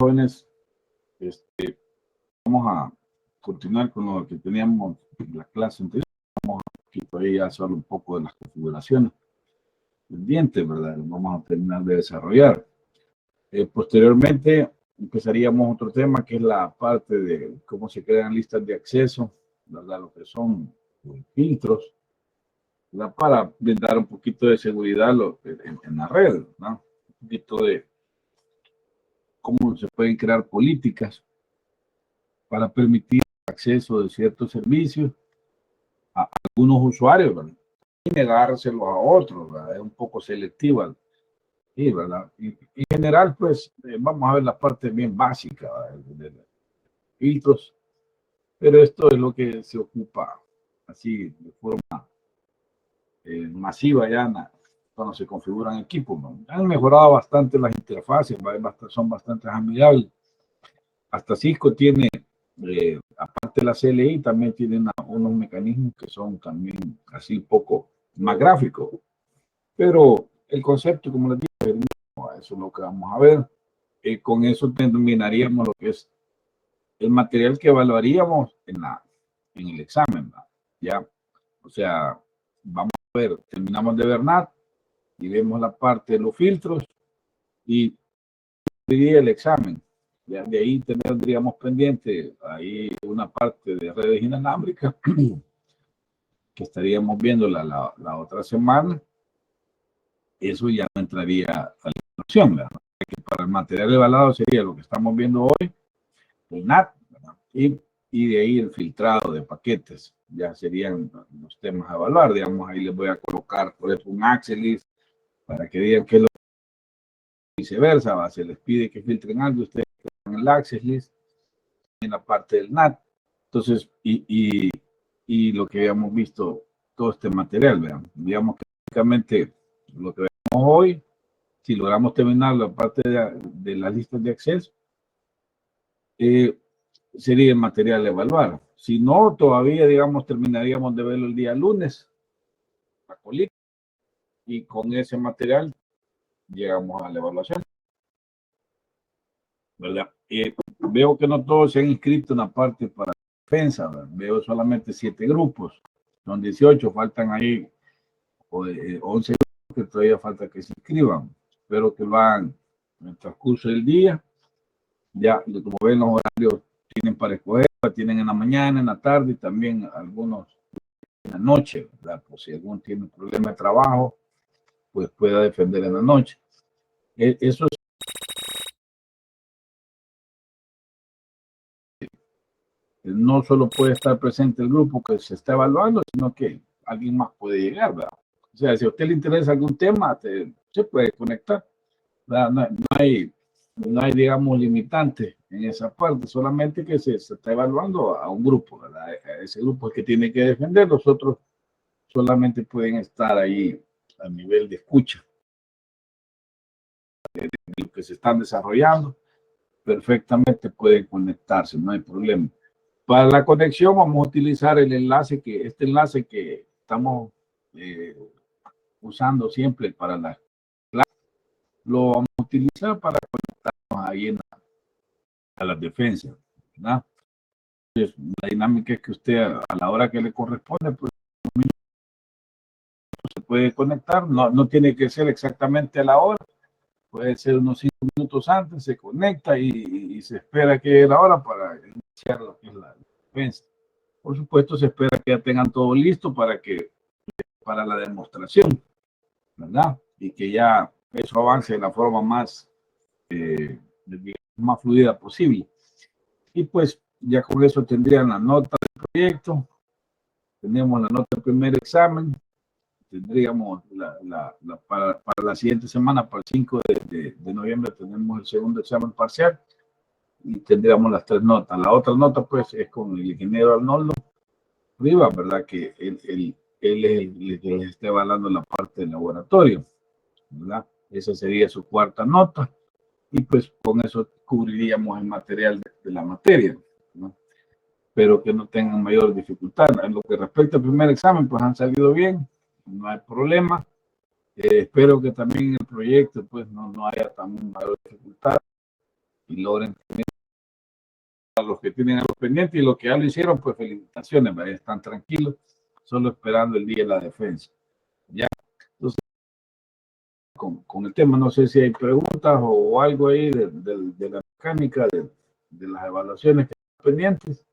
jóvenes, vamos a continuar con lo que teníamos en la clase anterior. Vamos a hacer un poco de las configuraciones pendientes, ¿verdad? Vamos a terminar de desarrollar. Posteriormente empezaríamos otro tema que es la parte de cómo se crean listas de acceso, ¿verdad? Lo que son filtros, ¿verdad? Para brindar un poquito de seguridad en la red, ¿no? Un poquito de cómo se pueden crear políticas para permitir el acceso de ciertos servicios a algunos usuarios, ¿verdad? Y negárselos a otros, ¿verdad? Es un poco selectiva. Sí, ¿verdad? Y en general, pues, vamos a ver la parte bien básica de filtros, pero esto es lo que se ocupa así de forma masiva ya cuando se configuran equipos, ¿no? Han mejorado bastante las interfaces, son bastante amigables. Hasta Cisco tiene, aparte de la CLI, también tienen unos mecanismos que son también así un poco más gráficos, pero el concepto, como les digo, eso es lo que vamos a ver. Con eso terminaríamos lo que es el material que evaluaríamos en el examen, ¿no? Ya, o sea, vamos a ver, terminamos de ver NAT y vemos la parte de los filtros y el examen. Ya de ahí tendríamos pendiente ahí una parte de redes inalámbricas que estaríamos viendo la otra semana. Eso ya no entraría a la evaluación, ¿verdad? Que para el material evaluado sería lo que estamos viendo hoy, el NAT, y de ahí el filtrado de paquetes. Ya serían los temas a evaluar. Digamos, ahí les voy a colocar, por ejemplo, un Access List para que digan que lo viceversa, ¿va? Se les pide que filtren algo, ustedes en el Access List, en la parte del NAT. Entonces, y lo que habíamos visto, todo este material, vean, digamos que básicamente lo que vemos hoy, si logramos terminar la parte de las listas de acceso, sería el material a evaluar. Si no, todavía, digamos, terminaríamos de verlo el día lunes, la política, y con ese material llegamos a la evaluación, ¿verdad? Veo que no todos se han inscrito en la parte para defensa, ¿verdad? Veo solamente 7 grupos, son 18, faltan ahí 11 grupos que todavía falta que se inscriban. Espero que lo hagan en el transcurso del día. Ya, como ven, los horarios tienen para escoger, tienen en la mañana, en la tarde y también algunos en la noche, ¿verdad? Pues si alguno tiene un problema de trabajo, pues pueda defender en la noche. Eso no solo puede estar presente el grupo que se está evaluando, sino que alguien más puede llegar, ¿verdad? O sea, si a usted le interesa algún tema, se puede conectar, ¿verdad? No hay, digamos, limitante en esa parte, solamente que se está evaluando a un grupo, ¿verdad? A ese grupo es que tiene que defender, los otros solamente pueden estar ahí a nivel de escucha de lo que se están desarrollando, perfectamente pueden conectarse, no hay problema. Para la conexión vamos a utilizar el enlace este enlace que estamos usando siempre para la clase, lo vamos a utilizar para conectarnos ahí a las defensas, ¿verdad? Entonces, la dinámica es que usted a la hora que le corresponde, pues se puede conectar, no tiene que ser exactamente a la hora, puede ser unos 5 minutos antes, se conecta y se espera que llegue la hora para iniciar lo que es la defensa. Por supuesto, se espera que ya tengan todo listo para la demostración, ¿verdad? Y que ya eso avance de la forma más fluida posible. Y pues ya con eso tendrían la nota del proyecto, tenemos la nota del primer examen, tendríamos para la siguiente semana, para el 5 de noviembre, tenemos el segundo examen parcial y tendríamos las 3 notas. La otra nota, pues, es con el ingeniero Arnoldo Rivas, ¿verdad? Que él es el que está evaluando la parte del laboratorio, ¿verdad? Esa sería su cuarta nota y pues con eso cubriríamos el material de la materia, ¿no? Pero que no tengan mayor dificultad. En lo que respecta al primer examen, pues han salido bien, no hay problema. Espero que también el proyecto pues no haya tan mayor dificultad y logren tener a los que tienen algo pendiente y los que ya lo hicieron, pues felicitaciones, ¿verdad? Están tranquilos, solo esperando el día de la defensa. Ya, entonces, con el tema, no sé si hay preguntas o algo ahí de la mecánica, de las evaluaciones que están pendientes.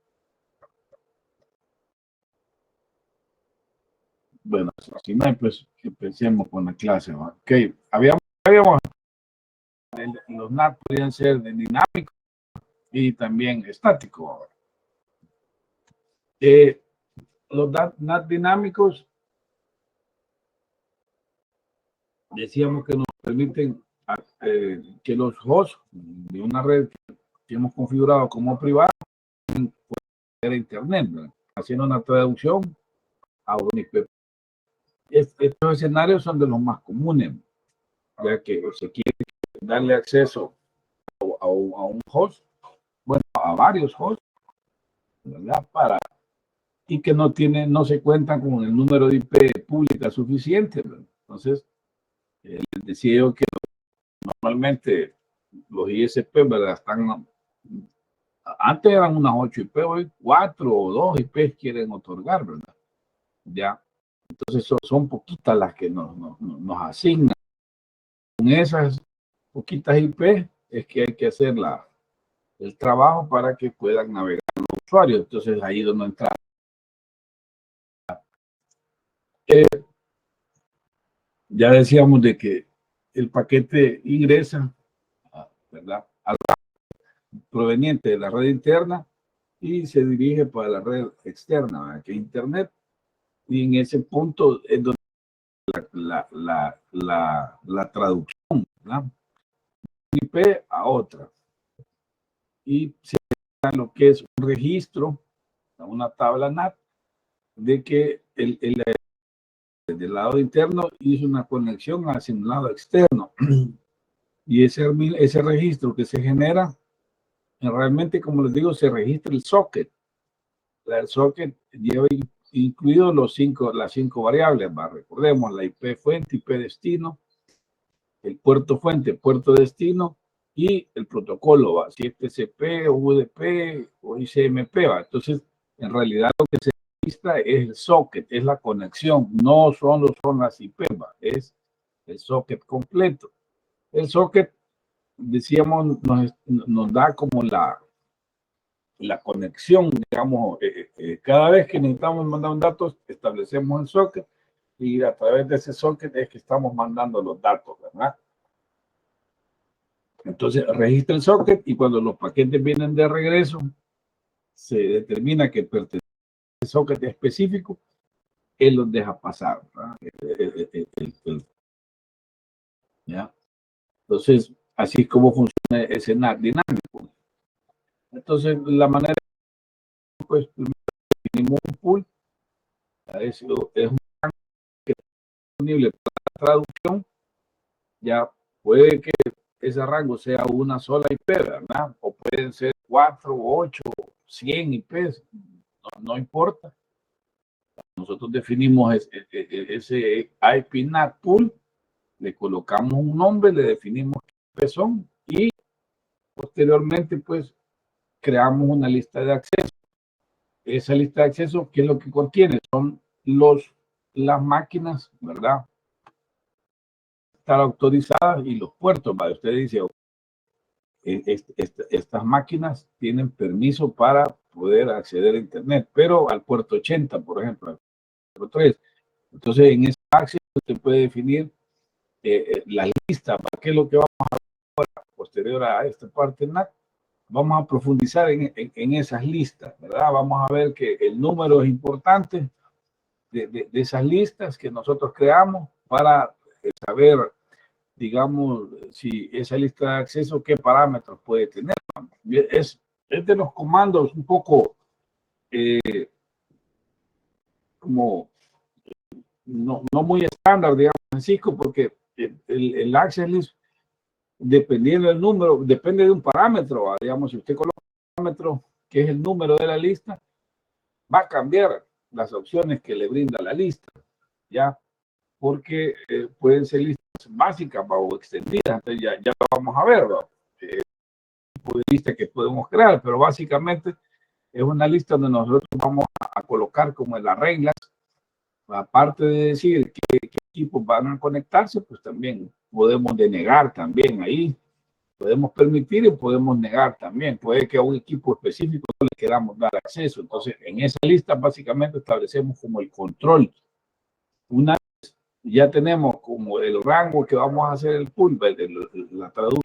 Bueno, si no hay, pues empecemos con la clase, ¿no? Ok, habíamos los NAT podrían ser de dinámico y también estático. Los NAT dinámicos decíamos que nos permiten que los hosts de una red que hemos configurado como privada puedan ir a internet, ¿verdad? Haciendo una traducción a un IP. Estos escenarios son de los más comunes, ya que se quiere darle acceso a un host, bueno, a varios hosts, ¿verdad? Y que no se cuentan con el número de IP pública suficiente, ¿verdad? Entonces, les decía yo que normalmente los ISP, ¿verdad? Antes eran unas 8 IP, hoy 4 o 2 IP quieren otorgar, ¿verdad? Ya. Entonces son poquitas las que nos asignan. Con esas poquitas IP es que hay que hacer el trabajo para que puedan navegar los usuarios. Entonces ahí donde entra. Ya decíamos de que el paquete ingresa, ¿verdad?, al proveniente de la red interna y se dirige para la red externa, ¿verdad?, que es Internet. Y en ese punto es donde la traducción, ¿verdad?, de IP a otra. Y se da lo que es un registro, una tabla NAT, de que del lado interno hizo una conexión hacia un lado externo. Y ese registro que se genera, realmente, como les digo, se registra el socket. El socket lleva incluidos las cinco variables, ¿va? Recordemos la IP fuente, IP destino, el puerto fuente, puerto destino y el protocolo, ¿va? Si es TCP, UDP o ICMP, ¿va? Entonces, en realidad lo que se registra es el socket, es la conexión, no son las IP, ¿va? Es el socket completo. El socket, decíamos, nos da como la conexión, digamos, cada vez que necesitamos mandar un dato, establecemos el socket y a través de ese socket es que estamos mandando los datos, ¿verdad? Entonces registra el socket y cuando los paquetes vienen de regreso, se determina que pertenece a ese socket específico, él los deja pasar, ¿verdad? ¿Ya? Entonces, así es como funciona ese NAT dinámico. Entonces, la manera, pues, definimos un pool, es un que es disponible para la traducción. Ya puede que ese rango sea una sola IP, ¿verdad? O pueden ser 4, 8, 100 IPs, no importa. Nosotros definimos ese IP NAT pool, le colocamos un nombre, le definimos qué son y posteriormente, pues, creamos una lista de acceso. Esa lista de acceso, ¿qué es lo que contiene? Son las máquinas, ¿verdad?, estar autorizadas y los puertos, ¿vale? Usted dice, estas máquinas tienen permiso para poder acceder a Internet, pero al puerto 80, por ejemplo, al puerto 3. Entonces, en ese acceso usted puede definir la lista. ¿Para qué es lo que vamos a ver posterior a esta parte NAT? Vamos a profundizar en esas listas, ¿verdad? Vamos a ver que el número es importante de esas listas que nosotros creamos para saber, digamos, si esa lista de acceso, qué parámetros puede tener. Es de los comandos un poco como no muy estándar, digamos, en Cisco, porque el access list, dependiendo del número, depende de un parámetro, digamos, si usted coloca un parámetro que es el número de la lista, va a cambiar las opciones que le brinda la lista, ¿ya? Porque pueden ser listas básicas o extendidas, entonces ya lo vamos a ver, ¿no? tipo de lista que podemos crear, pero básicamente es una lista donde nosotros vamos a colocar como en las reglas, aparte de decir qué equipos van a conectarse, pues también podemos denegar también ahí. Podemos permitir y podemos negar también. Puede que a un equipo específico no le queramos dar acceso. Entonces, en esa lista básicamente establecemos como el control. Una vez ya tenemos como el rango que vamos a hacer el pool, la traducción.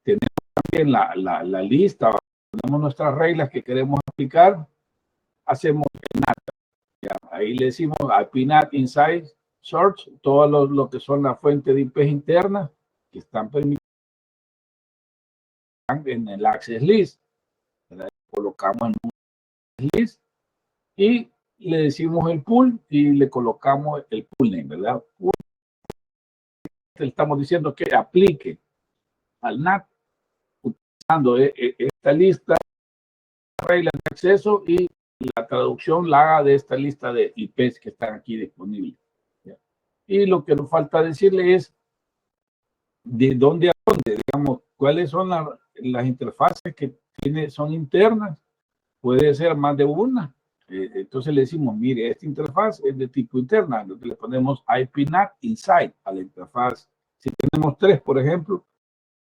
Tenemos también la lista, tenemos nuestras reglas que queremos aplicar. Hacemos el NAT. Ahí le decimos IPNAT Inside Search, todo lo que son las fuentes de IPs internas que están permitidas en el access list, ¿verdad? Colocamos en un list y le decimos el pool y le colocamos el pool name, ¿verdad? Le estamos diciendo que aplique al NAT utilizando esta lista, reglas de acceso, y la traducción la haga de esta lista de IPs que están aquí disponibles, ¿ya? Y lo que nos falta decirle es de dónde a dónde, digamos, cuáles son las interfaces que son internas. Puede ser más de una. Entonces le decimos, mire, esta interfaz es de tipo interna. Entonces le ponemos IPNAT Inside a la interfaz. Si tenemos 3, por ejemplo,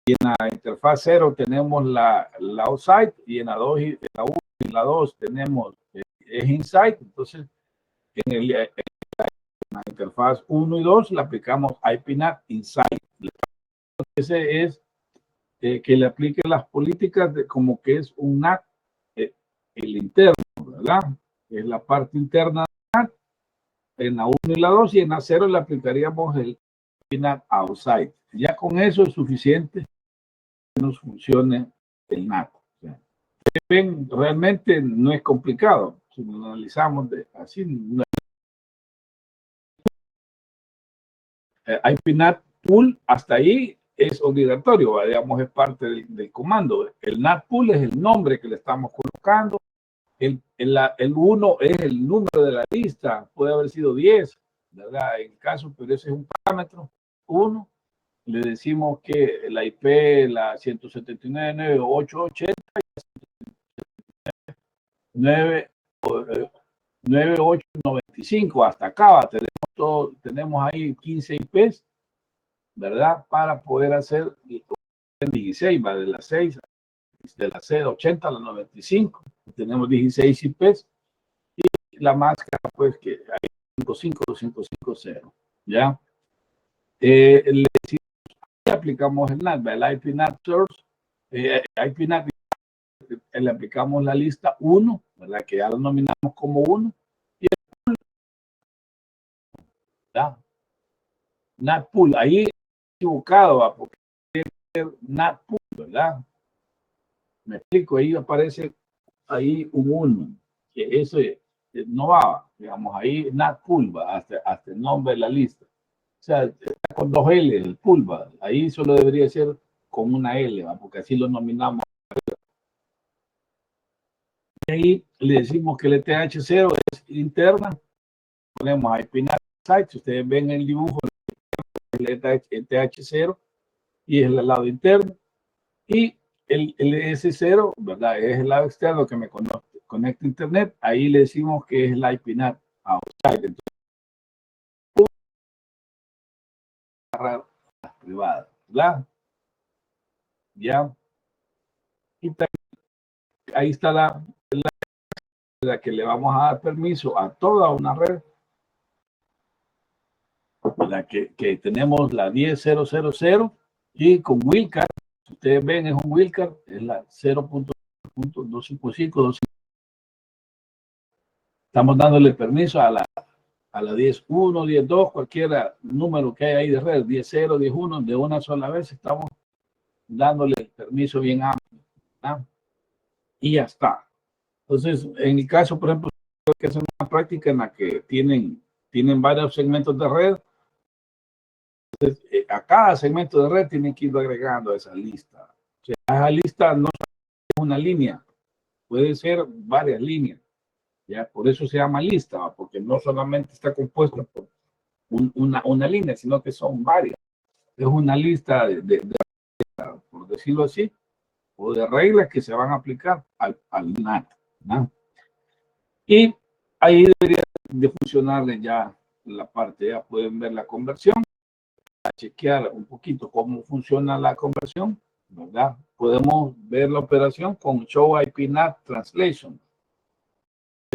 y en la interfaz 0 tenemos la outside, y en la 2 y la 1 y la 2 tenemos es inside. Entonces en la interfaz 1 y 2 le aplicamos IPNAT Inside. Ese es que le aplique las políticas de como que es un NAT, el interno, ¿verdad? Es la parte interna de NAT. En la 1 y la 2, y en la 0 le aplicaríamos el NAT outside. Ya con eso es suficiente que nos funcione el NAT. O sea, ven, realmente no es complicado. Si lo analizamos así, no. IPNAT pool hasta ahí es obligatorio, digamos, es parte del comando. El NAT pool es el nombre que le estamos colocando. El 1 es el número de la lista, puede haber sido 10, ¿verdad? En caso, pero ese es un parámetro. 1, le decimos que la IP, la 179.9.880, 9895, hasta acá tenemos ahí 15 IPs, ¿verdad? Para poder hacer 16, va de las 6, de la C80 a la 95, tenemos 16 IPs, y la máscara, pues, que hay 55250, ¿ya? Le aplicamos el NAT, el IPNAT Source, IPNAT, le aplicamos la lista 1, ¿verdad? Que ya lo nominamos como 1, y el pool, ¿verdad? NAT pool, ahí equivocado, porque NAT pool, ¿verdad? Me explico, ahí aparece ahí un 1, que eso no va, digamos, ahí NAT pool, va, hasta el nombre de la lista. O sea, está con 2 L el pool, va. Ahí solo debería ser con una L, ¿va? Porque así lo nominamos. Y ahí le decimos que el ETH0 es interna, ponemos IPNAT Site, si ustedes ven el dibujo, el ETH0 y es el lado interno, y el S0, ¿verdad? Es el lado externo que me conecta a internet. Ahí le decimos que es el IPNAT outside. Entonces, agarrar las privadas, ¿verdad? Ya. Y ahí está la que le vamos a dar permiso a toda una red, la que tenemos la 10.0.0.0, y con Wildcard, si ustedes ven, es un Wildcard, es la 0.255. Estamos dándole permiso a la 10.1, 10.2, cualquier número que haya ahí de red, 10.0, 10.1, de una sola vez estamos dándole el permiso bien amplio, ¿no? Y ya está. Entonces, en el caso, por ejemplo, que es una práctica en la que tienen varios segmentos de red. Entonces, a cada segmento de red tienen que ir agregando esa lista. O sea, esa lista no es una línea, puede ser varias líneas. ¿Ya? Por eso se llama lista, porque no solamente está compuesta por una línea, sino que son varias. Es una lista por decirlo así, o de reglas que se van a aplicar al NAT, ¿no? Y ahí debería de funcionarle ya la parte, ya pueden ver la conversión, a chequear un poquito cómo funciona la conversión, ¿verdad? Podemos ver la operación con Show IP NAT Translation.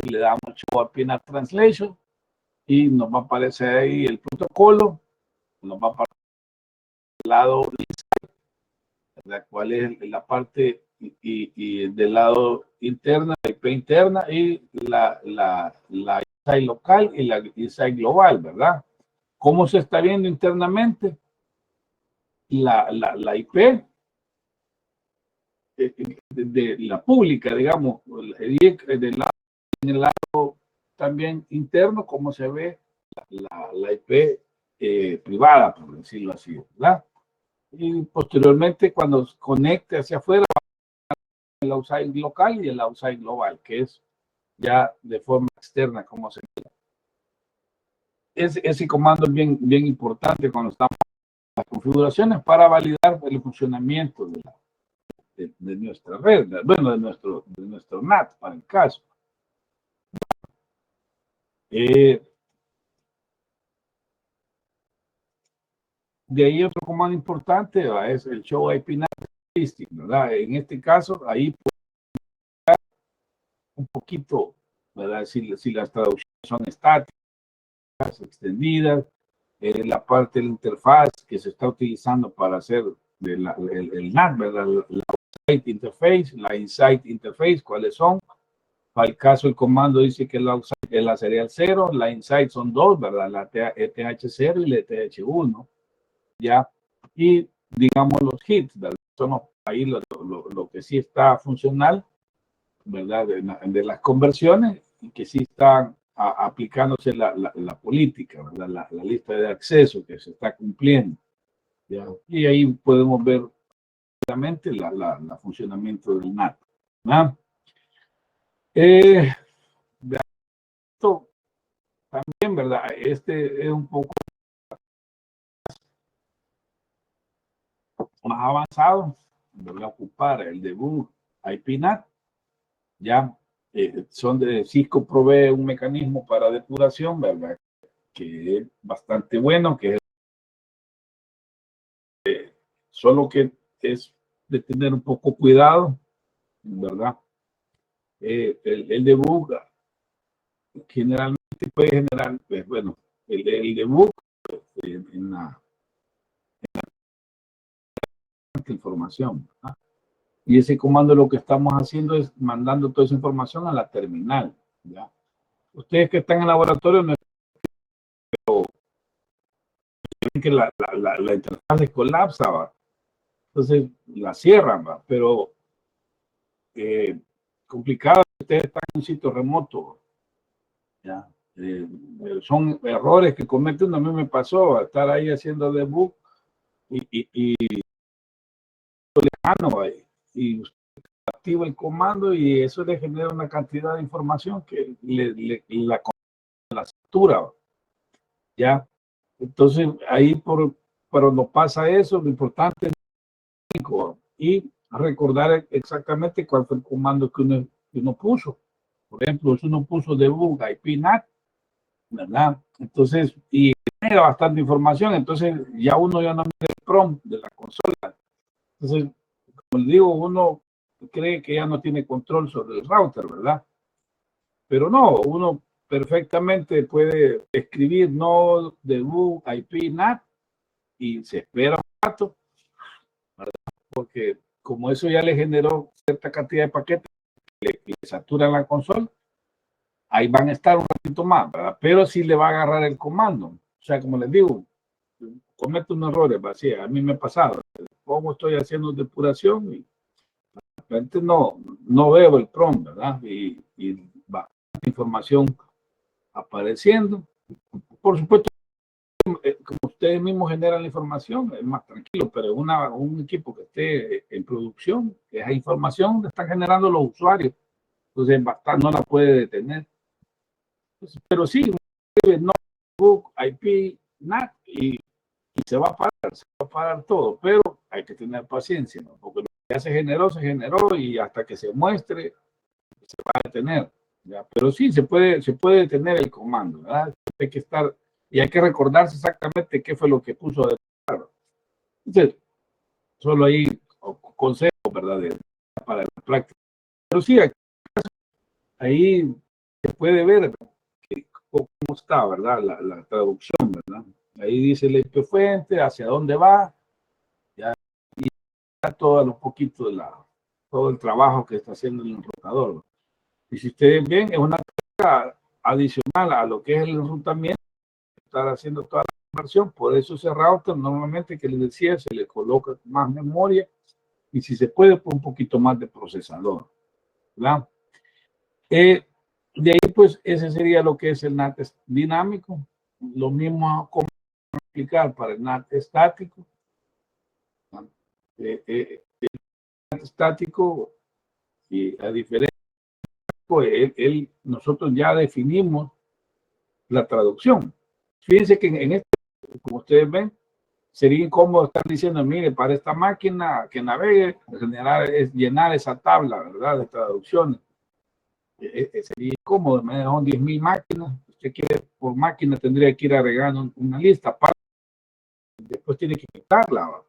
Le damos Show IP NAT Translation y nos va a aparecer ahí el protocolo, nos va a aparecer el lado, ¿verdad? Cuál es la parte y del lado interna, la IP interna y la ISAI local y la ISAI global, ¿verdad? ¿Cómo se está viendo internamente la IP de la pública, digamos, del lado, en el lado también interno, cómo se ve la IP privada, por decirlo así, ¿verdad? Y posteriormente, cuando conecte hacia afuera, el outside local y el outside global, que es ya de forma externa, como se ve. Ese comando es bien importante cuando estamos en las configuraciones para validar el funcionamiento de nuestra red, bueno, de nuestro NAT, para el caso. De ahí otro comando importante, ¿verdad? Es el show IP NAT statistic, ¿verdad? En este caso, ahí un poquito, ¿verdad? Si las traducciones son estáticas, extendidas, la parte de la interfaz que se está utilizando para hacer el NAT, ¿verdad? La outside interface, la inside interface, ¿cuáles son? Para el caso, el comando dice que la outside es la serial 0, la inside son dos, ¿verdad? La ETH0 y la ETH1, ¿ya? Y digamos los hits, ¿verdad? Son ahí lo que sí está funcional, ¿verdad? De las conversiones y que sí están aplicándose la política, ¿verdad? La lista de acceso que se está cumpliendo, ¿ya? Y ahí podemos ver claramente el funcionamiento del NAT, ¿no? Esto también, ¿verdad? Este es un poco más avanzado, ¿verdad? Ocupar el debug IP NAT, ya Cisco provee un mecanismo para depuración, ¿verdad? Que es bastante bueno, que es solo que es de tener un poco cuidado, ¿verdad? El debug generalmente puede generar, pues, bueno, el debug en la información, ¿verdad? Y ese comando lo que estamos haciendo es mandando toda esa información a la terminal, ¿ya? Ustedes que están en el laboratorio no ven que la interfaz se colapsa, ¿va? Entonces la cierran, ¿va? Pero complicado, ustedes están en un sitio remoto, ¿ya? Son errores que cometen. A mí me pasó a estar ahí haciendo debug y lejano, y activa el comando y eso le genera una cantidad de información que la satura, ¿ya? Entonces ahí pero no pasa eso, lo importante es y recordar exactamente cuál fue el comando que uno puso. Por ejemplo, si uno puso debug IP NAT, ¿verdad? Entonces, y genera bastante información, entonces ya uno ya no mira el prompt de la consola. Entonces, como les digo, uno cree que ya no tiene control sobre el router, ¿verdad? Pero no, uno perfectamente puede escribir no debug IP NAT y se espera un rato, ¿verdad? Porque como eso ya le generó cierta cantidad de paquetes que le saturan la consola, ahí van a estar un ratito más, ¿verdad? Pero sí le va a agarrar el comando. O sea, como les digo, cometo unos errores, así, a mí me ha pasado. Como estoy haciendo depuración y de repente no veo el prompt, ¿verdad? Y va información apareciendo. Por supuesto, como ustedes mismos generan la información, es más tranquilo, pero un equipo que esté en producción, esa información la están generando los usuarios, entonces no la puede detener. Entonces, pero sí, notebook, IP, NAT, y se va a parar todo, pero hay que tener paciencia, ¿no? Porque ya se generó y hasta que se muestre se va a detener. ¿Ya? Pero sí, se puede detener el comando, ¿verdad? Hay que estar, y hay que recordarse exactamente qué fue lo que puso de claro. Entonces, solo ahí consejos, ¿verdad? Para la práctica. Pero sí, ahí se puede ver cómo está, ¿verdad? La traducción, ¿verdad? Ahí dice el IP fuente, hacia dónde va, ya, y ya todo a los poquitos todo el trabajo que está haciendo el enrutador. Y si ustedes ven, es una carga adicional a lo que es el enrutamiento, estar haciendo toda la conversión. Por eso ese router normalmente que les decía, se le coloca más memoria y si se puede, pues un poquito más de procesador, ¿verdad? De ahí, pues, ese sería lo que es el NAT dinámico. Lo mismo como aplicar para el NAT estático. El NAT estático, y a diferencia, pues, nosotros ya definimos la traducción. Fíjense que en este, como ustedes ven, sería incómodo estar diciendo, mire, para esta máquina que navegue, llenar esa tabla, ¿verdad? De traducciones. Sería incómodo, me son 10.000 máquinas. Usted quiere, por máquina tendría que ir agregando una lista, después tiene que quitarla,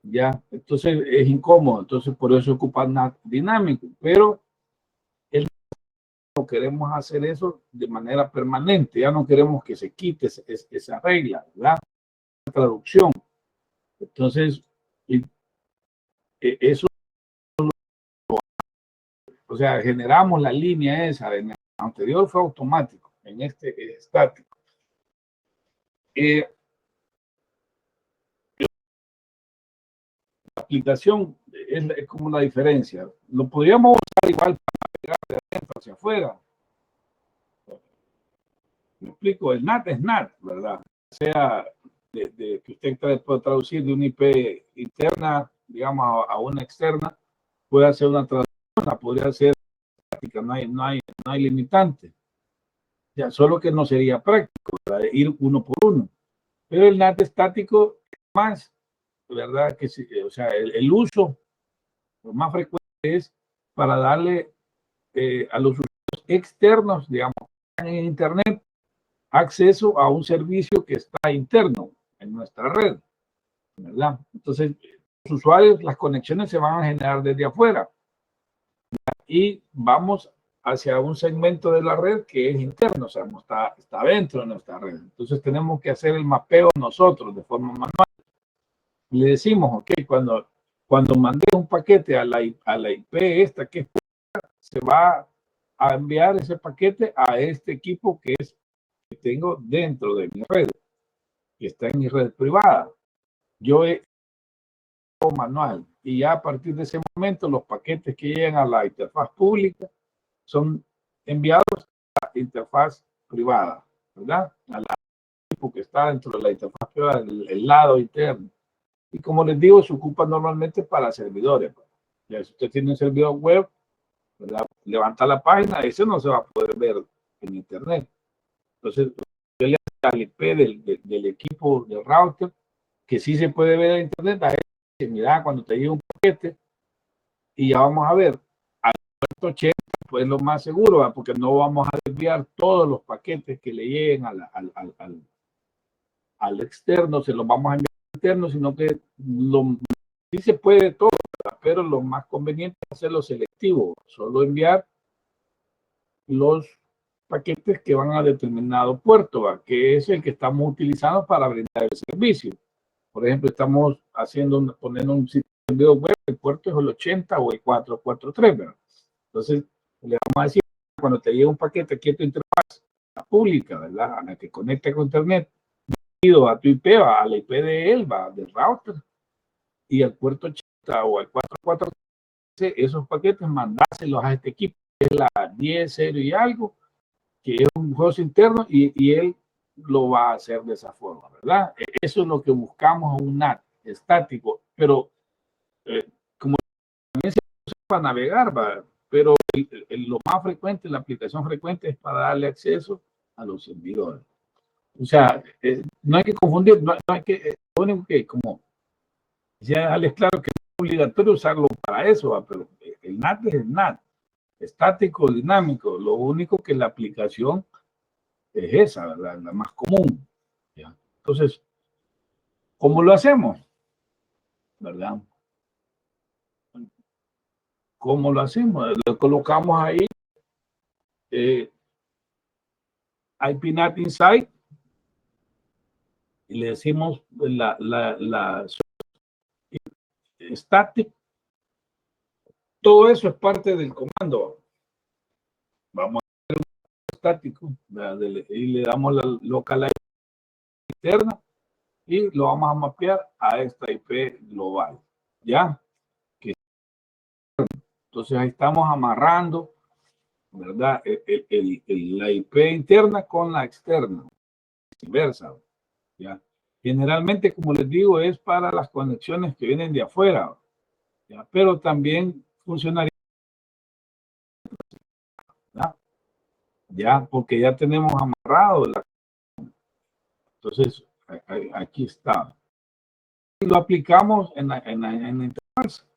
ya. Entonces es incómodo, entonces por eso ocupa NAT dinámico, pero no queremos hacer eso de manera permanente, ya no queremos que se quite esa regla, ¿verdad? La traducción. Entonces, eso, o sea, generamos la línea esa, en el anterior fue automático, en este es estático. La aplicación es como la diferencia. Lo podríamos usar igual para navegar de adentro hacia afuera. Me explico, el NAT es NAT, ¿verdad? Sea que usted puede traducir de una IP interna, digamos, a una externa, puede hacer una traducción, podría ser práctica, no hay limitante. Ya, solo que no sería práctico, ¿verdad? Ir uno por uno. Pero el NAT estático es más, ¿verdad? Que o sea, el uso lo más frecuente es para darle a los usuarios externos, digamos, en Internet, acceso a un servicio que está interno en nuestra red, ¿verdad? Entonces, los usuarios, las conexiones se van a generar desde afuera y vamos hacia un segmento de la red que es interno, o sea, está dentro de nuestra red. Entonces, tenemos que hacer el mapeo nosotros de forma manual. Le decimos, ok, cuando mande un paquete a la IP esta que se va a enviar ese paquete a este equipo que tengo dentro de mi red, que está en mi red privada. Yo he manual y ya a partir de ese momento los paquetes que llegan a la interfaz pública son enviados a la interfaz privada, ¿verdad? Al equipo que está dentro de la interfaz privada, el lado interno. Y como les digo, se ocupa normalmente para servidores. Ya, si usted tiene un servidor web, ¿verdad? Levanta la página, ese no se va a poder ver en internet. Entonces, yo le al IP del equipo del router, que sí se puede ver en internet, a él, mira, cuando te llega un paquete, y ya vamos a ver, al 80, pues lo más seguro, ¿verdad? Porque no vamos a desviar todos los paquetes que le lleguen al externo, se los vamos a enviar al interno, sino que sí se puede todo, ¿verdad? Pero lo más conveniente es hacerlo selectivo, solo enviar los paquetes que van a determinado puerto, ¿va? Que es el que estamos utilizando para brindar el servicio. Por ejemplo, estamos poniendo un sitio web, el puerto es el 80 o el 443, ¿verdad? Entonces, le vamos a decir, cuando te llega un paquete aquí a tu interfaz pública, ¿verdad? A la que conecta con internet, a tu IP, va a la IP de él, va del router, y al puerto 80 o al 443, esos paquetes mandáselos a este equipo, que es la 10, 0 y algo, que es un host interno y él lo va a hacer de esa forma, ¿verdad? Eso es lo que buscamos, un NAT estático, pero como también se usa para navegar, ¿va? Pero lo más frecuente, la aplicación frecuente es para darle acceso a los servidores. O sea, no hay que confundir, no hay que, lo único que, como ya darles claro que obligatorio usarlo para eso, ¿va? Pero el NAT es el NAT, estático, dinámico. Lo único que la aplicación es esa, ¿verdad? La más común. ¿Ya? Entonces, ¿cómo lo hacemos? ¿Verdad? ¿Cómo lo hacemos? Lo colocamos ahí, IPNAT Insight, y le decimos la static. Todo eso es parte del comando. Vamos a hacer un estático y le damos la local interna y lo vamos a mapear a esta IP global. ¿Ya? Entonces ahí estamos amarrando, ¿verdad? La IP interna con la externa, viceversa. ¿Ya? Generalmente, como les digo, es para las conexiones que vienen de afuera, ¿ya? Pero también funcionaría, ¿ya? Ya, porque ya tenemos amarrado. Entonces, aquí está. Y lo aplicamos en la interfaz.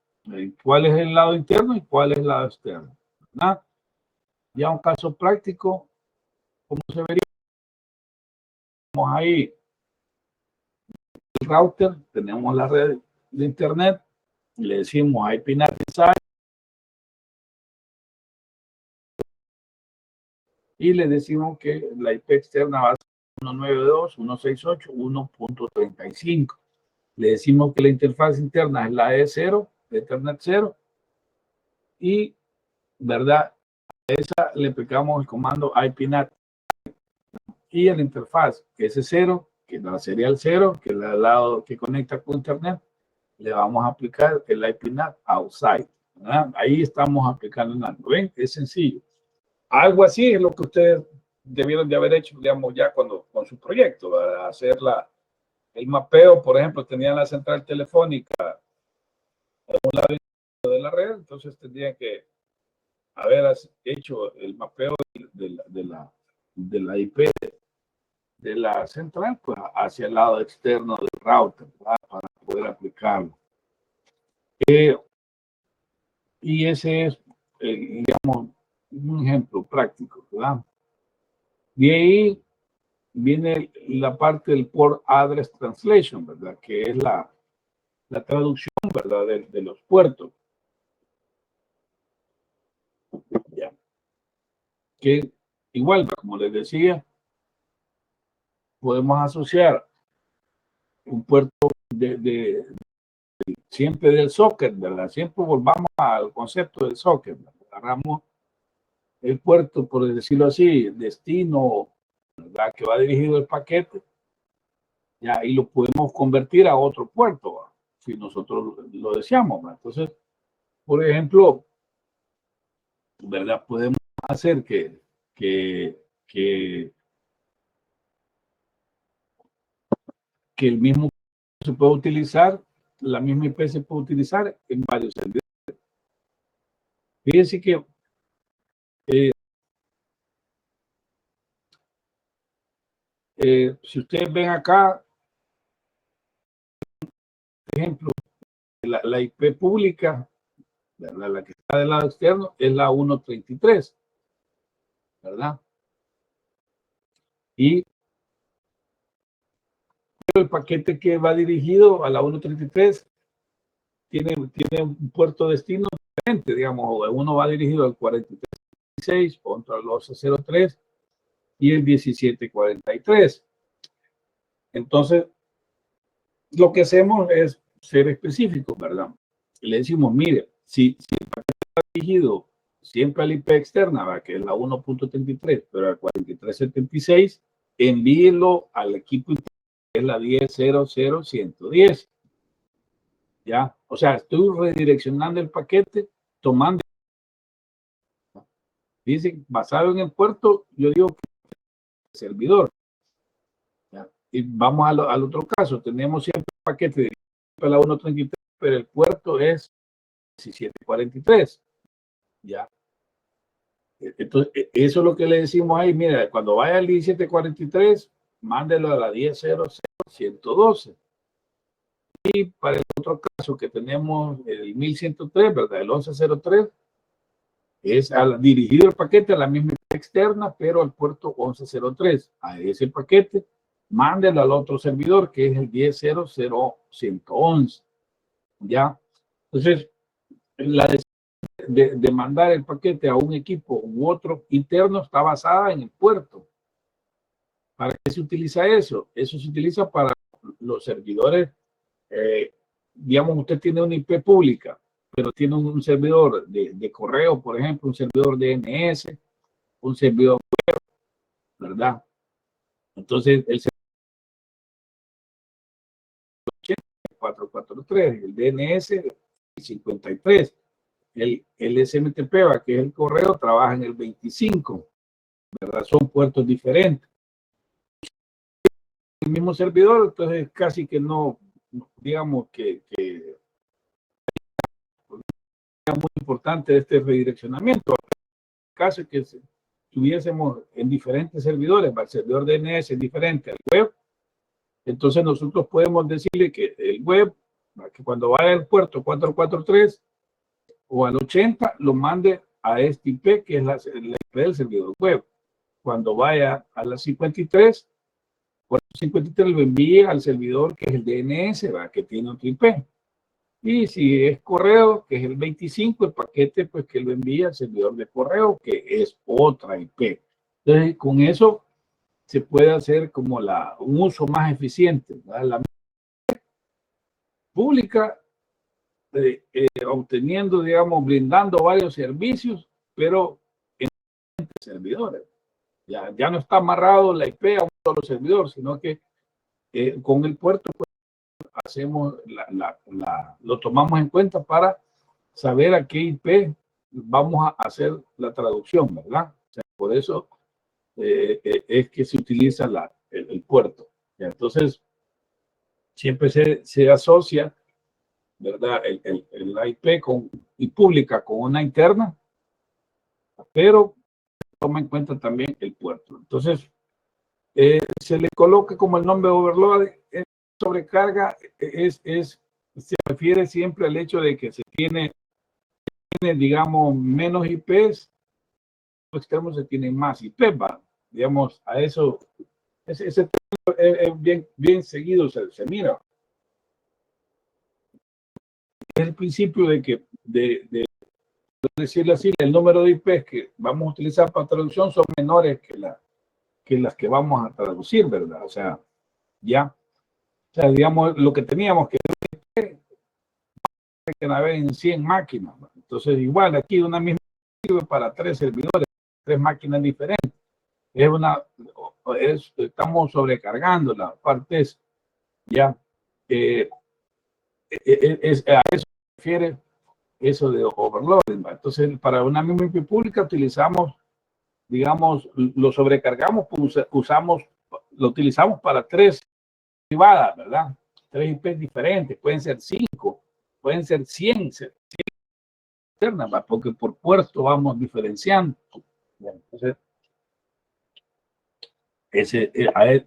¿Cuál es el lado interno y cuál es el lado externo? ¿Verdad? Ya un caso práctico, ¿cómo se vería? Vamos ahí, el router, tenemos la red de internet, y le decimos IPNAT Insight y le decimos que la IP externa va a ser 192.168.1.35. Le decimos que la interfaz interna es la E0, de Ethernet 0, y, ¿verdad? A esa le aplicamos el comando IPNAT. Y a la interfaz S0, que es la serial 0, que es el lado que conecta con Internet, le vamos a aplicar el IPNAT outside. ¿Verdad? Ahí estamos aplicando el NAT. ¿Ven? Es sencillo. Algo así es lo que ustedes debieron de haber hecho, digamos, ya cuando con su proyecto, ¿verdad? Hacer el mapeo, por ejemplo, tenían la central telefónica a un lado de la red, entonces tendrían que haber hecho el mapeo de la IP de la central, pues hacia el lado externo del router, ¿verdad? Para poder aplicarlo. Y ese es, digamos, un ejemplo práctico, ¿verdad? De ahí viene la parte del Port Address Translation, ¿verdad? Que es la traducción, ¿verdad? De los puertos. ¿Ya? Que igual, como les decía, podemos asociar un puerto siempre del socket, ¿verdad? Siempre volvamos al concepto del socket, ¿verdad? Agarramos el puerto, por decirlo así, destino, ¿verdad? Que va dirigido el paquete, ya, y lo podemos convertir a otro puerto, ¿verdad? Si nosotros lo deseamos, ¿verdad? Entonces, por ejemplo, ¿verdad? Podemos hacer que el mismo se puede utilizar, la misma IP se puede utilizar en varios servidores. Fíjense que si ustedes ven acá, por ejemplo, la IP pública, ¿verdad? La que está del lado externo es la 133, ¿verdad? Y el paquete que va dirigido a la 133 tiene un puerto destino diferente, digamos, uno va dirigido al 4316, otro al 1203 y el 1743. Entonces, lo que hacemos es ser específicos, ¿verdad? Le decimos, mire, si el paquete está dirigido siempre a la IP externa, ¿verdad? Que es la 1.33, pero al 4376, envíelo al equipo interno, que es la 10.0.0.110. ¿Ya? O sea, estoy redireccionando el paquete, tomando, dice, basado en el puerto, yo digo que el servidor. ¿Ya? Y vamos al otro caso, tenemos siempre el paquete de la 1.33, pero el puerto es 17.43. ¿Ya? Entonces, eso es lo que le decimos ahí, mira, cuando vaya al 17.43, mándelo a la 10.0.0.112. Y para el otro caso que tenemos el 1103, ¿verdad? El 1103 es dirigido el paquete a la misma externa, pero al puerto 1103. A ese paquete, mándelo al otro servidor, que es el 10.0.0.111. ¿Ya? Entonces, la decisión de mandar el paquete a un equipo u otro interno está basada en el puerto. ¿Para qué se utiliza eso? Eso se utiliza para los servidores. Digamos, usted tiene una IP pública, pero tiene un servidor de correo, por ejemplo, un servidor DNS, un servidor web, ¿verdad? Entonces, el 443, el DNS 53, el SMTP, que es el correo, trabaja en el 25, ¿verdad? Son puertos diferentes. El mismo servidor, entonces casi que no, digamos que es muy importante este redireccionamiento. En caso de que estuviésemos en diferentes servidores, el servidor DNS es diferente al web, entonces nosotros podemos decirle que el web, que cuando vaya al puerto 443 o al 80, lo mande a este IP, que es la IP del servidor web. Cuando vaya a la 53, por 53 lo envíe al servidor que es el DNS, ¿verdad? Que tiene otro IP. Y si es correo, que es el 25, el paquete, pues que lo envía al servidor de correo, que es otra IP. Entonces, con eso se puede hacer como un uso más eficiente, ¿verdad? La pública, obteniendo, digamos, brindando varios servicios, pero en servidores. Ya no está amarrado la IP a un solo servidor, sino que con el puerto pues, hacemos lo tomamos en cuenta para saber a qué IP vamos a hacer la traducción, ¿verdad? O sea, por eso es que se utiliza el puerto. Entonces, siempre se asocia, ¿verdad? El IP y pública con una interna, pero toma en cuenta también el puerto. Entonces, se le coloca como el nombre overload, sobrecarga, se refiere siempre al hecho de que se tiene digamos, menos IPs, los extremos se tienen más IPs, ¿va? Digamos, a eso, ese es bien seguido, se mira. Es el principio de que, de decirlo así, el número de IPs que vamos a utilizar para traducción son menores que las que vamos a traducir, ¿verdad? O sea, ya, o sea, digamos, lo que teníamos que haber en 100 máquinas. Entonces, igual, aquí una misma sirve para 3 servidores, 3 máquinas diferentes. Estamos sobrecargando la parte ya. A eso se refiere eso de overloading. Entonces, para una misma IP pública utilizamos, digamos, lo sobrecargamos, lo utilizamos para 3 privadas, ¿verdad? 3 IP diferentes, pueden ser 5, pueden ser 100 internas, porque por puerto vamos diferenciando. Entonces, a eso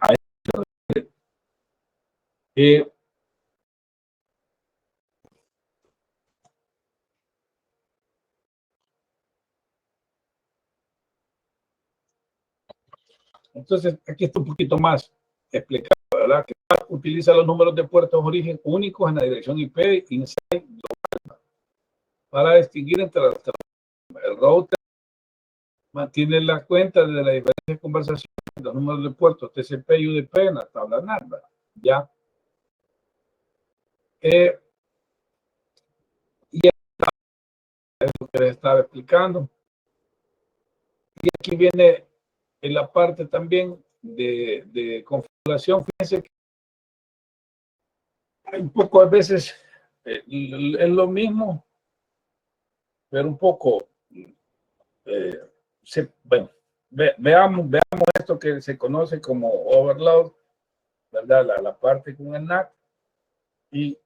entonces, aquí está un poquito más explicado, ¿verdad? Que utiliza los números de puertos de origen únicos en la dirección IP inside para distinguir entre el router mantiene la cuenta de la diferencia de conversación de los números de puertos TCP y UDP en la tabla NAT, ¿ya? Y es lo que les estaba explicando. Y aquí viene en la parte también de configuración. Fíjense que hay un poco a veces es lo mismo, pero un poco bueno, veamos esto que se conoce como overload, ¿verdad? La parte con el NAT y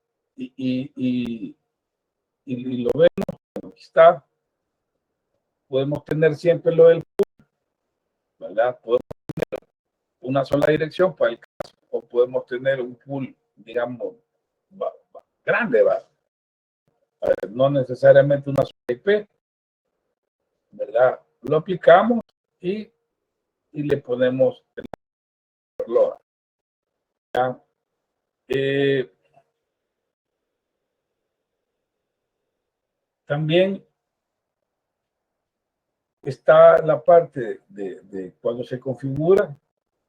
lo vemos, aquí está. Podemos tener siempre lo del pool, ¿verdad? Podemos tener una sola dirección para el caso, o podemos tener un pool, digamos, grande, ¿va? No necesariamente una sola IP, ¿verdad? Lo aplicamos y le ponemos el reloj. También está la parte de cuando se configura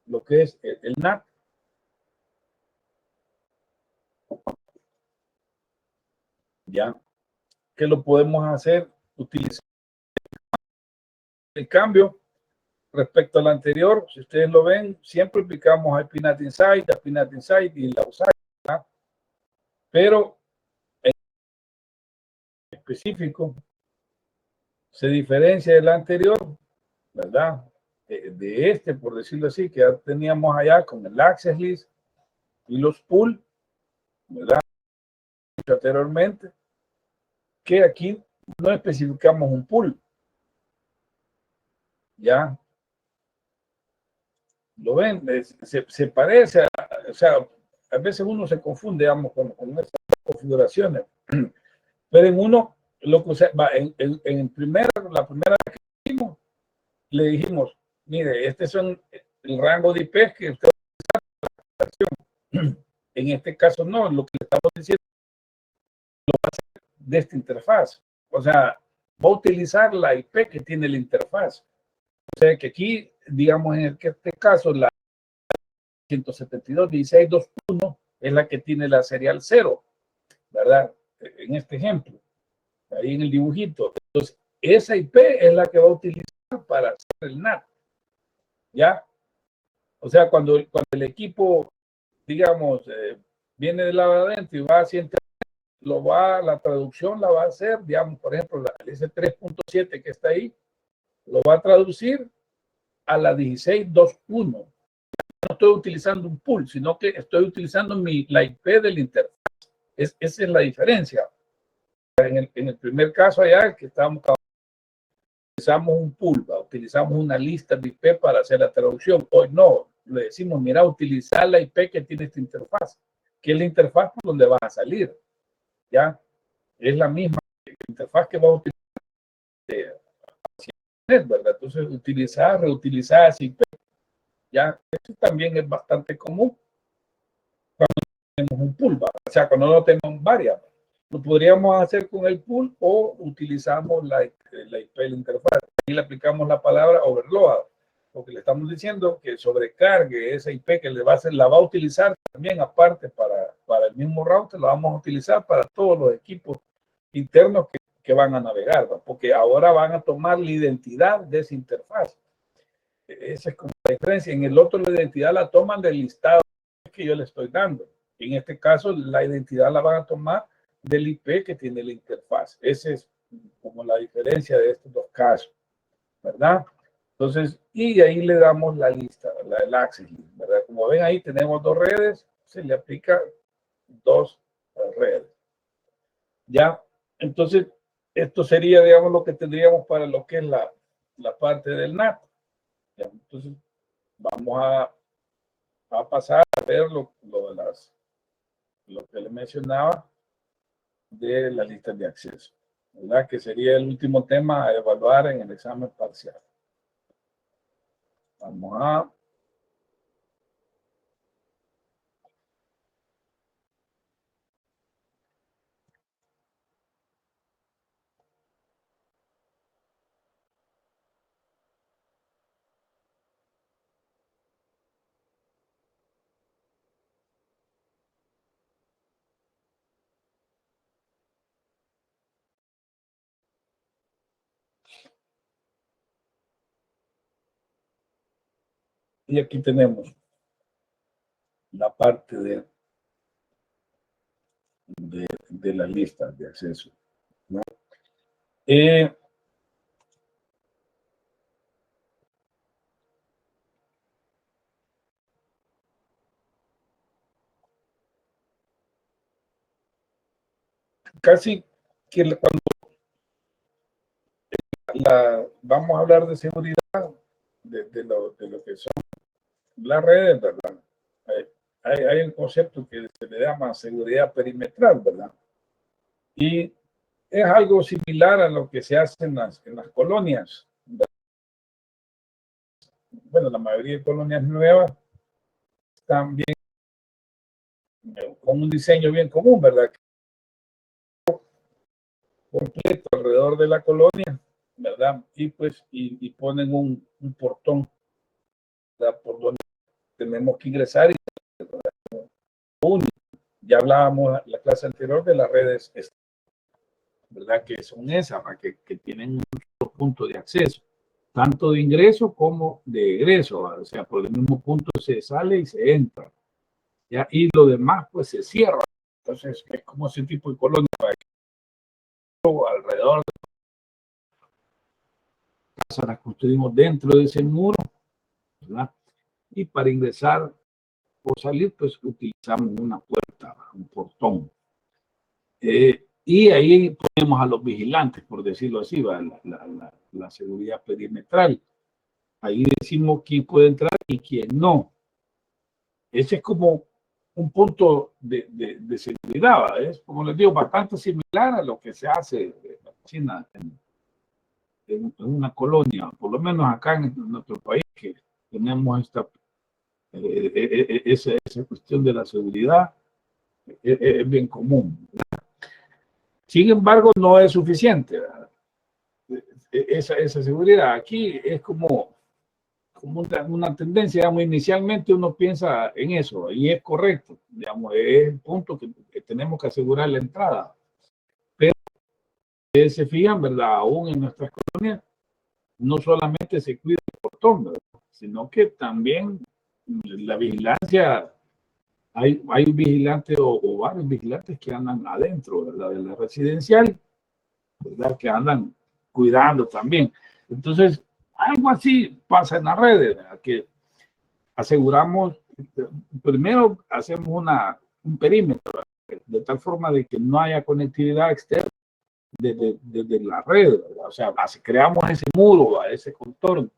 lo que es el NAT. Ya, que lo podemos hacer utilizando el cambio respecto al anterior. Si ustedes lo ven, siempre aplicamos IPNAT Inside y la USAID, ¿verdad? Pero en específico se diferencia del anterior, ¿verdad? De este, por decirlo así, que ya teníamos allá con el access list y los pool, ¿verdad? Anteriormente, que aquí no especificamos un pool. ¿Ya? ¿Lo ven? Se parece, o sea, a veces uno se confunde, digamos, con estas configuraciones. Pero en uno, lo que en la primera vez que hicimos, le dijimos, mire, este son el rango de IP que usted va a hacer. En este caso no, lo que le estamos diciendo lo va a hacer de esta interfaz. O sea, va a utilizar la IP que tiene la interfaz. O sea, que aquí, digamos, en este caso, la 172.16.2.1 es la que tiene la serial 0, ¿verdad? En este ejemplo, ahí en el dibujito. Entonces, esa IP es la que va a utilizar para hacer el NAT, ¿ya? O sea, cuando el equipo, digamos, viene del lado de adentro y va hacia internet, la traducción la va a hacer, digamos, por ejemplo, la S3.7 que está ahí, lo va a traducir a la 16.2.1. No estoy utilizando un pool, sino que estoy utilizando la IP del interfaz. Esa es la diferencia. En el primer caso allá, que estábamos utilizamos un pool, utilizamos una lista de IP para hacer la traducción. Hoy no, le decimos, mira, utilizar la IP que tiene esta interfaz, que es la interfaz por donde va a salir. ¿Ya? Es la misma interfaz que va a utilizar, ¿verdad? Entonces, utilizar, reutilizar esa IP. ¿Ya? Eso también es bastante común cuando tenemos un pool, ¿va? O sea, cuando no tenemos varias. Lo podríamos hacer con el pool o utilizamos la IP de la interfaz. Y le aplicamos la palabra overload, porque le estamos diciendo que sobrecargue esa IP que le va a hacer, la va a utilizar también aparte para el mismo router, la vamos a utilizar para todos los equipos internos que van a navegar, ¿va? Porque ahora van a tomar la identidad de esa interfaz. Esa es como la diferencia. En el otro, la identidad la toman del listado que yo le estoy dando. En este caso, la identidad la van a tomar del IP que tiene la interfaz. Esa es como la diferencia de estos dos casos, ¿verdad? Entonces, y ahí le damos la lista, el access list, ¿verdad? Como ven ahí tenemos dos redes, se le aplica dos redes. Ya, entonces, esto sería, digamos, lo que tendríamos para lo que es la parte del NAT. Ya, entonces, vamos a pasar a ver lo que le mencionaba de la lista de acceso, ¿verdad? Que sería el último tema a evaluar en el examen parcial. Vamos a... Y aquí tenemos la parte de la lista de acceso, ¿no? Casi que cuando vamos a hablar de seguridad, de lo que son las redes, ¿verdad? hay un concepto que se le llama seguridad perimetral, ¿verdad? Y es algo similar a lo que se hace en las colonias. Bueno, la mayoría de colonias nuevas están bien, con un diseño bien común, ¿verdad? Completo alrededor de la colonia, ¿verdad? Y pues, y ponen un portón, ¿verdad? Por donde tenemos que ingresar. Ya hablábamos la clase anterior de las redes, ¿verdad? Que son esas, que tienen un punto de acceso, tanto de ingreso como de egreso, ¿verdad? O sea, por el mismo punto se sale y se entra, ¿ya? Y lo demás, pues se cierra. Entonces, es como ese tipo de colonia alrededor de la casa, la construimos dentro de ese muro, ¿verdad? Y para ingresar o salir, pues utilizamos una puerta, un portón. Y ahí ponemos a los vigilantes, por decirlo así, la seguridad perimetral. Ahí decimos quién puede entrar y quién no. Ese es como un punto de seguridad, ¿verdad? Es, como les digo, bastante similar a lo que se hace en China, en una colonia, por lo menos acá en nuestro país, que tenemos esa cuestión de la seguridad, es bien común. Sin embargo, no es suficiente, ¿verdad? Esa seguridad. Aquí es como una tendencia, digamos, inicialmente uno piensa en eso, y es correcto, digamos, es el punto que tenemos que asegurar la entrada. Pero se fijan, ¿verdad? Aún en nuestras colonias, no solamente se cuida el portón, ¿verdad? Sino que también la vigilancia, hay un vigilante o varios vigilantes que andan adentro, ¿verdad? De la residencial, ¿verdad? Que andan cuidando también. Entonces, algo así pasa en las redes, ¿verdad? Que aseguramos, primero hacemos un perímetro, ¿verdad? De tal forma de que no haya conectividad externa desde la red, ¿verdad? O sea, creamos ese muro, ¿verdad? Ese contorno,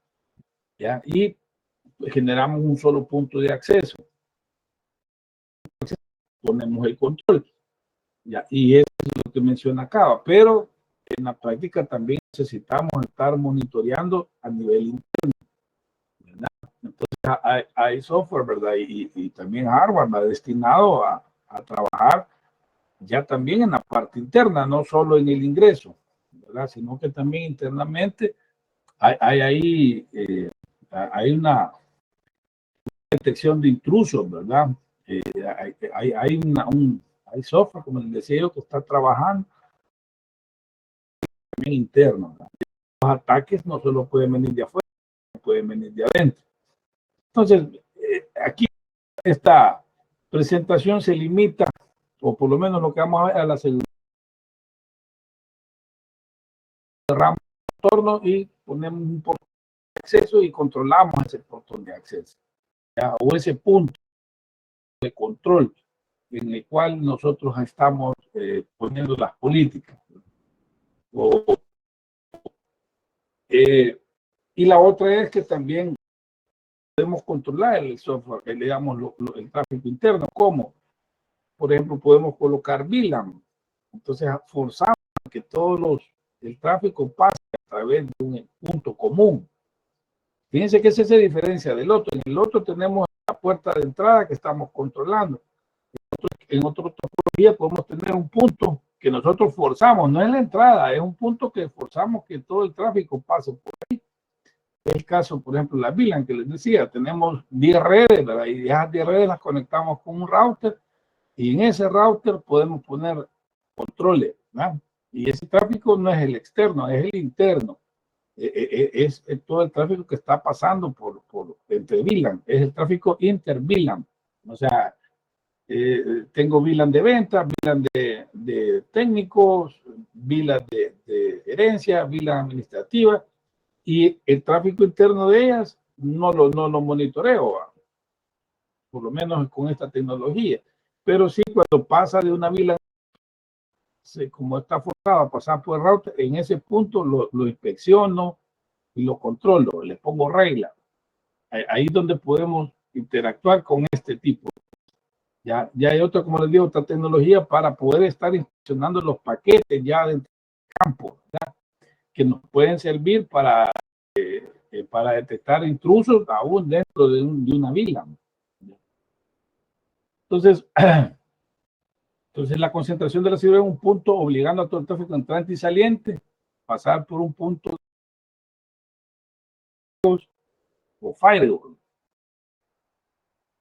¿ya? Y generamos un solo punto de acceso. Ponemos el control, ¿ya? Y eso es lo que menciona acá, pero en la práctica también necesitamos estar monitoreando a nivel interno, ¿verdad? Entonces hay software, ¿verdad? Y también hardware, ¿verdad? Destinado a trabajar ya también en la parte interna, no solo en el ingreso, ¿verdad? Sino que también internamente hay una detección de intrusos, ¿verdad? Hay software, como les decía yo, que está trabajando también interno, ¿verdad? Los ataques no solo pueden venir de afuera, pueden venir de adentro. Entonces, aquí esta presentación se limita, o por lo menos lo que vamos a ver, a la seguridad. Cerramos el entorno y ponemos un portón de acceso y controlamos ese portón de acceso, ¿ya? O ese punto de control en el cual nosotros estamos poniendo las políticas. Y la otra es que también podemos controlar el software, digamos, el tráfico interno. ¿Cómo? Por ejemplo, podemos colocar VLAN. Entonces, forzamos que el tráfico pase a través de un punto común. Fíjense que esa es la diferencia del otro. En el otro tenemos la puerta de entrada que estamos controlando. En otra topología podemos tener un punto que nosotros forzamos, no es la entrada, es un punto que forzamos que todo el tráfico pase por ahí. Es el caso, por ejemplo, la VLAN que les decía, tenemos 10 redes, ¿verdad? Y esas 10 redes las conectamos con un router y en ese router podemos poner controles, ¿verdad? Y ese tráfico no es el externo, es el interno. Es todo el tráfico que está pasando entre VLAN, es el tráfico inter-VLAN. O sea, tengo VLAN de venta, VLAN de técnicos, VLAN de gerencia, VLAN administrativa, y el tráfico interno de ellas no lo monitoreo, por lo menos con esta tecnología. Pero sí, cuando pasa de una VLAN, como está forzado a pasar por el router, en ese punto lo inspecciono y lo controlo, le pongo reglas. Ahí es donde podemos interactuar con este tipo. Ya hay otra, como les digo, otra tecnología para poder estar inspeccionando los paquetes ya dentro del campo, ¿verdad? Que nos pueden servir para detectar intrusos aún dentro de una vila. Entonces, la concentración de la ciudad es un punto obligando a todo el tráfico entrante y saliente pasar por un punto o firewall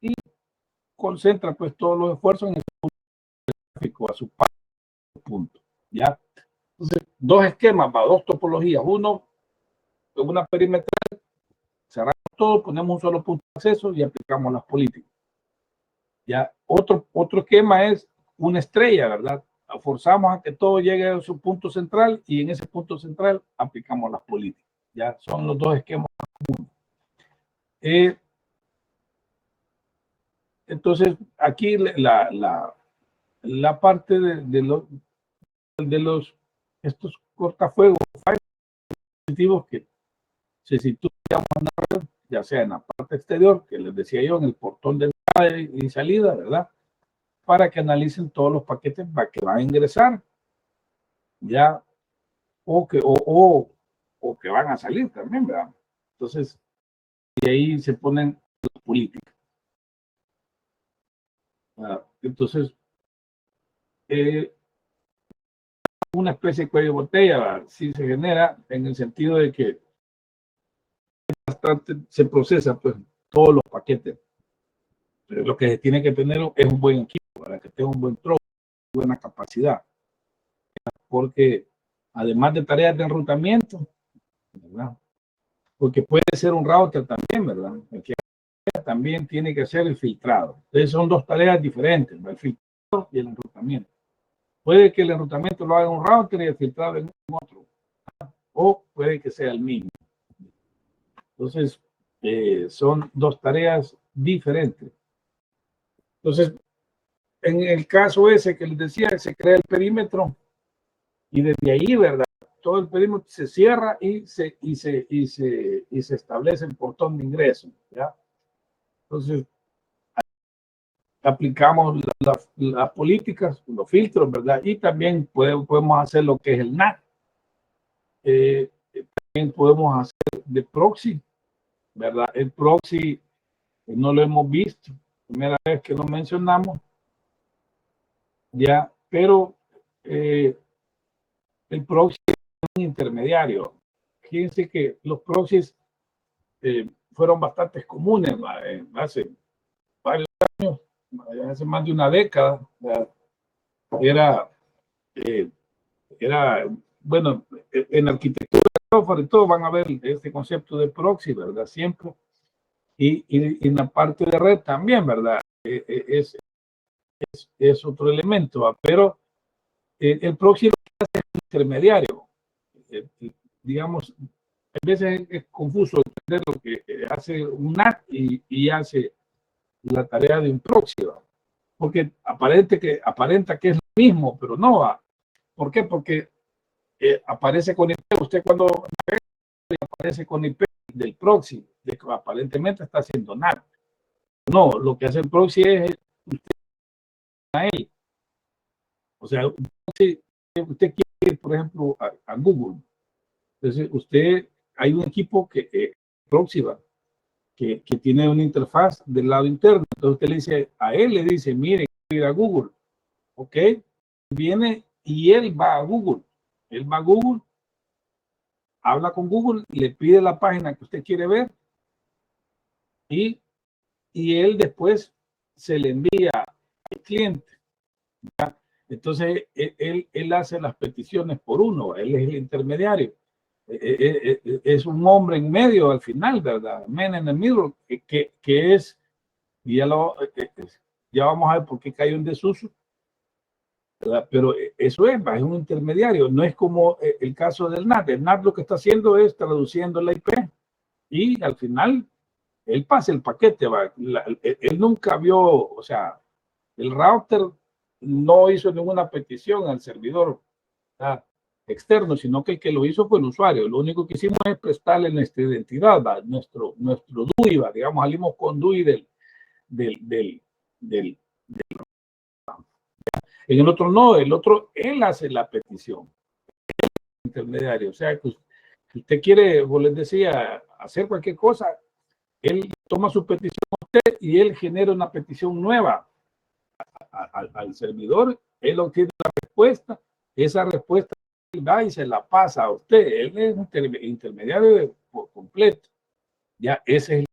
y concentra pues todos los esfuerzos en el tráfico a su punto. ¿Ya? Entonces, dos esquemas, dos topologías. Uno, una perimetral, cerramos todo, ponemos un solo punto de acceso y aplicamos las políticas. Ya, otro esquema es una estrella, ¿verdad? Forzamos a que todo llegue a su punto central y en ese punto central aplicamos las políticas. Ya, son los dos esquemas comunes. Entonces, aquí la parte de los estos cortafuegos positivos que se sitúan, ya sea en la parte exterior, que les decía yo, en el portón de entrada y salida, ¿verdad? Para que analicen todos los paquetes para que van a ingresar, ya, o que van a salir también, ¿verdad? Entonces, y ahí se ponen las políticas. Entonces, una especie de cuello de botella, sí se genera en el sentido de que bastante se procesa pues todos los paquetes. Pero lo que se tiene que tener es un buen equipo para que tenga un buen trozo, buena capacidad. Porque además de tareas de enrutamiento, ¿verdad? Porque puede ser un router también, ¿verdad? El que también tiene que hacer el filtrado. Entonces son dos tareas diferentes, ¿no? El filtrado y el enrutamiento. Puede que el enrutamiento lo haga un router y el filtrado en otro, o puede que sea el mismo. Entonces, son dos tareas diferentes. Entonces, en el caso ese que les decía, se crea el perímetro y desde ahí, ¿verdad? Todo el perímetro se cierra y se establece el portón de ingreso, ¿ya? Entonces, aplicamos las políticas, los filtros, ¿verdad? Y también podemos hacer lo que es el NAT. También podemos hacer de proxy, ¿verdad? El proxy no lo hemos visto, primera vez que lo mencionamos, ya, pero el proxy es un intermediario. Fíjense que los proxies fueron bastante comunes hace varios años, hace más de una década. ¿Verdad? Era, bueno, en arquitectura y todo van a ver este concepto de proxy, ¿verdad? Siempre. Y en la parte de red también, ¿verdad? Es otro elemento, pero el proxy es un intermediario. Digamos, a veces es confuso entender lo que hace un NAT y hace la tarea de un proxy, ¿verdad? Porque aparenta que es lo mismo, pero no va. ¿Por qué? Porque aparece con IP. Usted cuando aparece con IP del proxy, de que aparentemente está haciendo NAT. No, lo que hace el proxy es usted a él. O sea, usted quiere ir, por ejemplo, a Google. Entonces, hay un equipo que proxy va, que tiene una interfaz del lado interno. Entonces, usted le dice, a él le dice, mire, quiero ir a Google. Ok, viene y él va a Google. Él va a Google, habla con Google, le pide la página que usted quiere ver y él después se le envía al cliente. ¿Ya? Entonces, él hace las peticiones por uno, él es el intermediario. Es un hombre en medio al final, ¿verdad? Man in the middle, que es, y ya vamos a ver por qué cayó en desuso, ¿verdad? Pero eso es un intermediario, no es como el caso del NAT. El NAT lo que está haciendo es traduciendo la IP y al final él pasa el paquete, él nunca vio, o sea, el router no hizo ninguna petición al servidor externo, sino que el que lo hizo fue el usuario. Lo único que hicimos es prestarle nuestra identidad, nuestro DUI, digamos, salimos con DUI del En el otro no, el otro, él hace la petición, el intermediario. O sea, que usted quiere, vos les decía, hacer cualquier cosa, él toma su petición a usted y él genera una petición nueva al servidor, él obtiene la respuesta, esa respuesta va y se la pasa a usted, él es un intermediario por completo. Ya ese es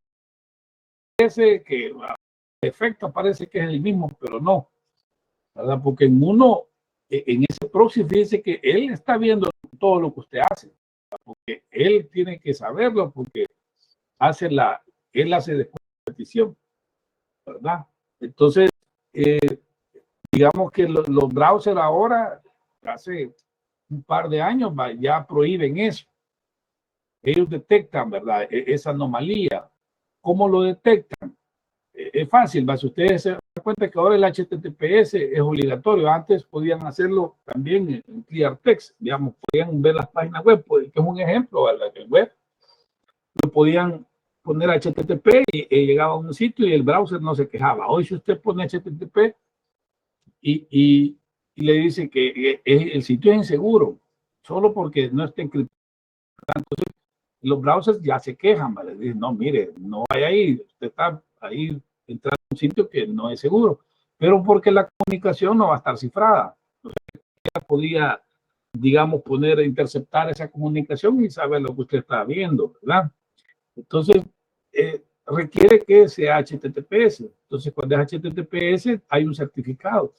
ese que a efecto parece que es el mismo, pero no, ¿verdad? Porque en uno, en ese proxy, fíjese que él está viendo todo lo que usted hace, porque él tiene que saberlo, porque hace él hace después la petición, ¿verdad? Entonces, digamos que los browsers ahora, hace un par de años, ya prohíben eso. Ellos detectan, ¿verdad? Esa anomalía. ¿Cómo lo detectan? Es fácil, si ustedes se dan cuenta que ahora el HTTPS es obligatorio. Antes podían hacerlo también en ClearText, digamos, podían ver las páginas web, que es un ejemplo, ¿verdad? El web lo podían poner HTTP y llegaba a un sitio y el browser no se quejaba. Hoy si usted pone HTTP y le dice que el sitio es inseguro, solo porque no está encriptado. Entonces, los browsers ya se quejan, ¿vale? Dicen, no, mire, no vaya ahí, usted está ahí entrando a un sitio que no es seguro, pero porque la comunicación no va a estar cifrada. Ya podía, digamos, interceptar esa comunicación y saber lo que usted está viendo, ¿verdad? Entonces, requiere que sea HTTPS. Entonces, cuando es HTTPS, hay un certificado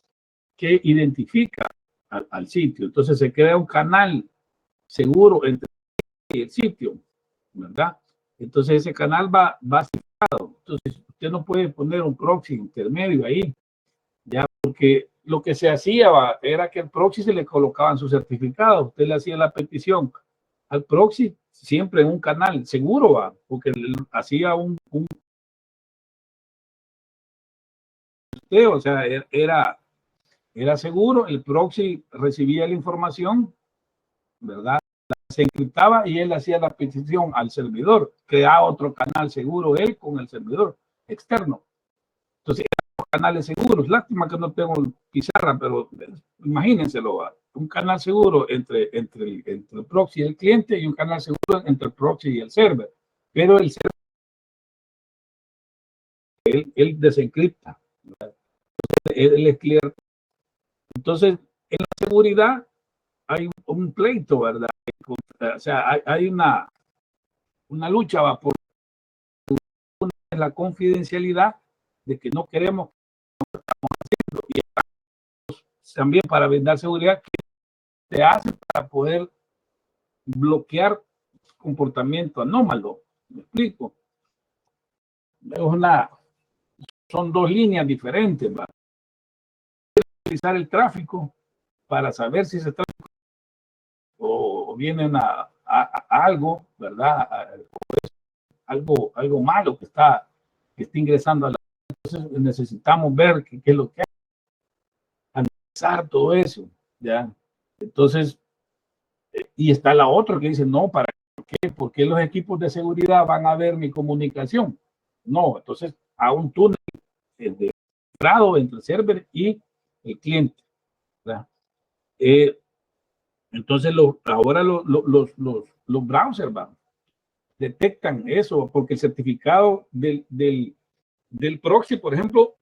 que identifica al sitio. Entonces, se crea un canal seguro entre el sitio, ¿verdad? Entonces, ese canal va cifrado. Entonces, usted no puede poner un proxy intermedio ahí, ya, porque lo que se hacía era que al proxy se le colocaban su certificado. Usted le hacía la petición al proxy siempre en un canal seguro, va, porque hacía o sea, era seguro, el proxy recibía la información, ¿verdad? Se encriptaba y él hacía la petición al servidor, creaba otro canal seguro él con el servidor externo. Entonces, eran canales seguros. Lástima que no tengo pizarra, pero imagínenselo, ¿va? Un canal seguro entre el proxy y el cliente y un canal seguro entre el proxy y el server. Pero el server, él desencripta, él es clear. Entonces, en la seguridad hay un pleito, ¿verdad? O sea, hay una lucha, ¿va? Por la confidencialidad de que no queremos y también para brindar seguridad que se hace para poder bloquear comportamiento anómalo. ¿Me explico? Son dos líneas diferentes, ¿va? Utilizar el tráfico para saber si se tráfico o viene algo, ¿verdad? Algo malo que está ingresando a la. Entonces necesitamos ver qué es lo que hay, analizar todo eso, ¿ya? Entonces, y está la otra que dice, no, ¿para qué? ¿Por qué los equipos de seguridad van a ver mi comunicación? No, entonces a un túnel de grado entre el server y el cliente, ¿verdad? Entonces ahora los browsers detectan eso porque el certificado del proxy, por ejemplo,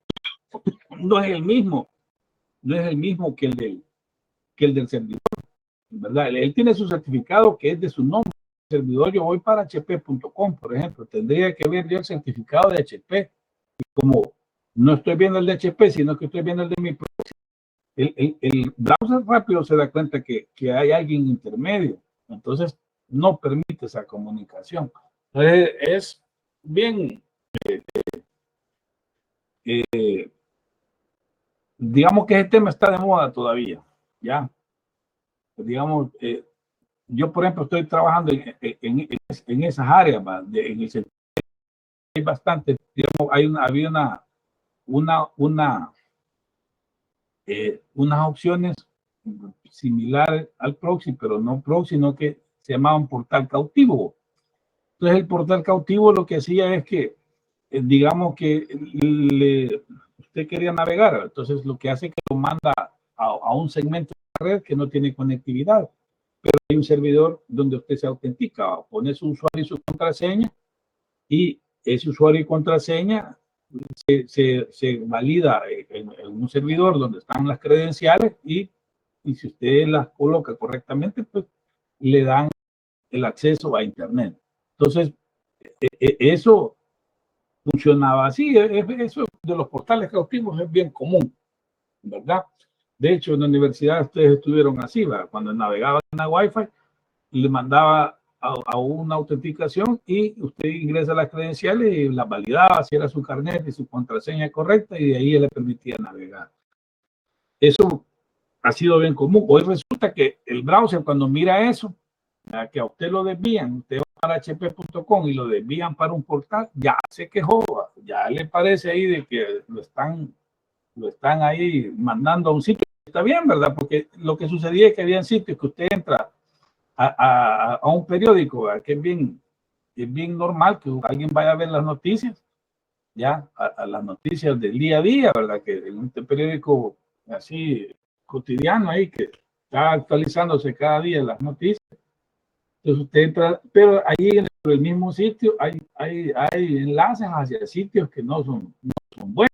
no es el mismo que el del servidor, ¿verdad? Él tiene su certificado que es de su nombre. El servidor, yo voy para hp.com, por ejemplo, tendría que ver yo el certificado de HP. Y como no estoy viendo el de HP, sino que estoy viendo el de mi proxy, el browser rápido se da cuenta que hay alguien intermedio. Entonces, no permite esa comunicación. Entonces, es bien, digamos que ese tema está de moda todavía, ¿ya? Digamos, yo, por ejemplo, estoy trabajando en esas áreas, en el sector. Hay bastante, digamos, había unas opciones similares al proxy, pero no proxy, sino que se llamaban portal cautivo. Entonces, el portal cautivo lo que hacía es que, digamos que usted quería navegar. Entonces lo que hace es que lo manda a un segmento de la red que no tiene conectividad, pero hay un servidor donde usted se autentica, pone su usuario y su contraseña, y ese usuario y contraseña se valida en un servidor donde están las credenciales, y si usted las coloca correctamente, pues le dan el acceso a Internet. Entonces, eso funcionaba así. Eso de los portales cautivos es bien común, ¿verdad? De hecho, en la universidad ustedes estuvieron así, ¿verdad? Cuando navegaban en la Wi-Fi, le mandaba a una autenticación y usted ingresa las credenciales y las validaba, si era su carnet y su contraseña correcta, y de ahí le permitía navegar. Eso ha sido bien común. Hoy resulta que el browser, cuando mira eso, que a usted lo desvían, usted va para hp.com y lo desvían para un portal, ya se quejó, ya le parece ahí de que lo están ahí mandando a un sitio. Está bien, ¿verdad? Porque lo que sucedía es que había sitios que usted entra a un periódico, que es bien normal que alguien vaya a ver las noticias, ya, a las noticias del día a día, ¿verdad? Que en este periódico así cotidiano ahí, que está actualizándose cada día las noticias. Entonces usted entra, pero ahí en el mismo sitio hay enlaces hacia sitios que no son buenos.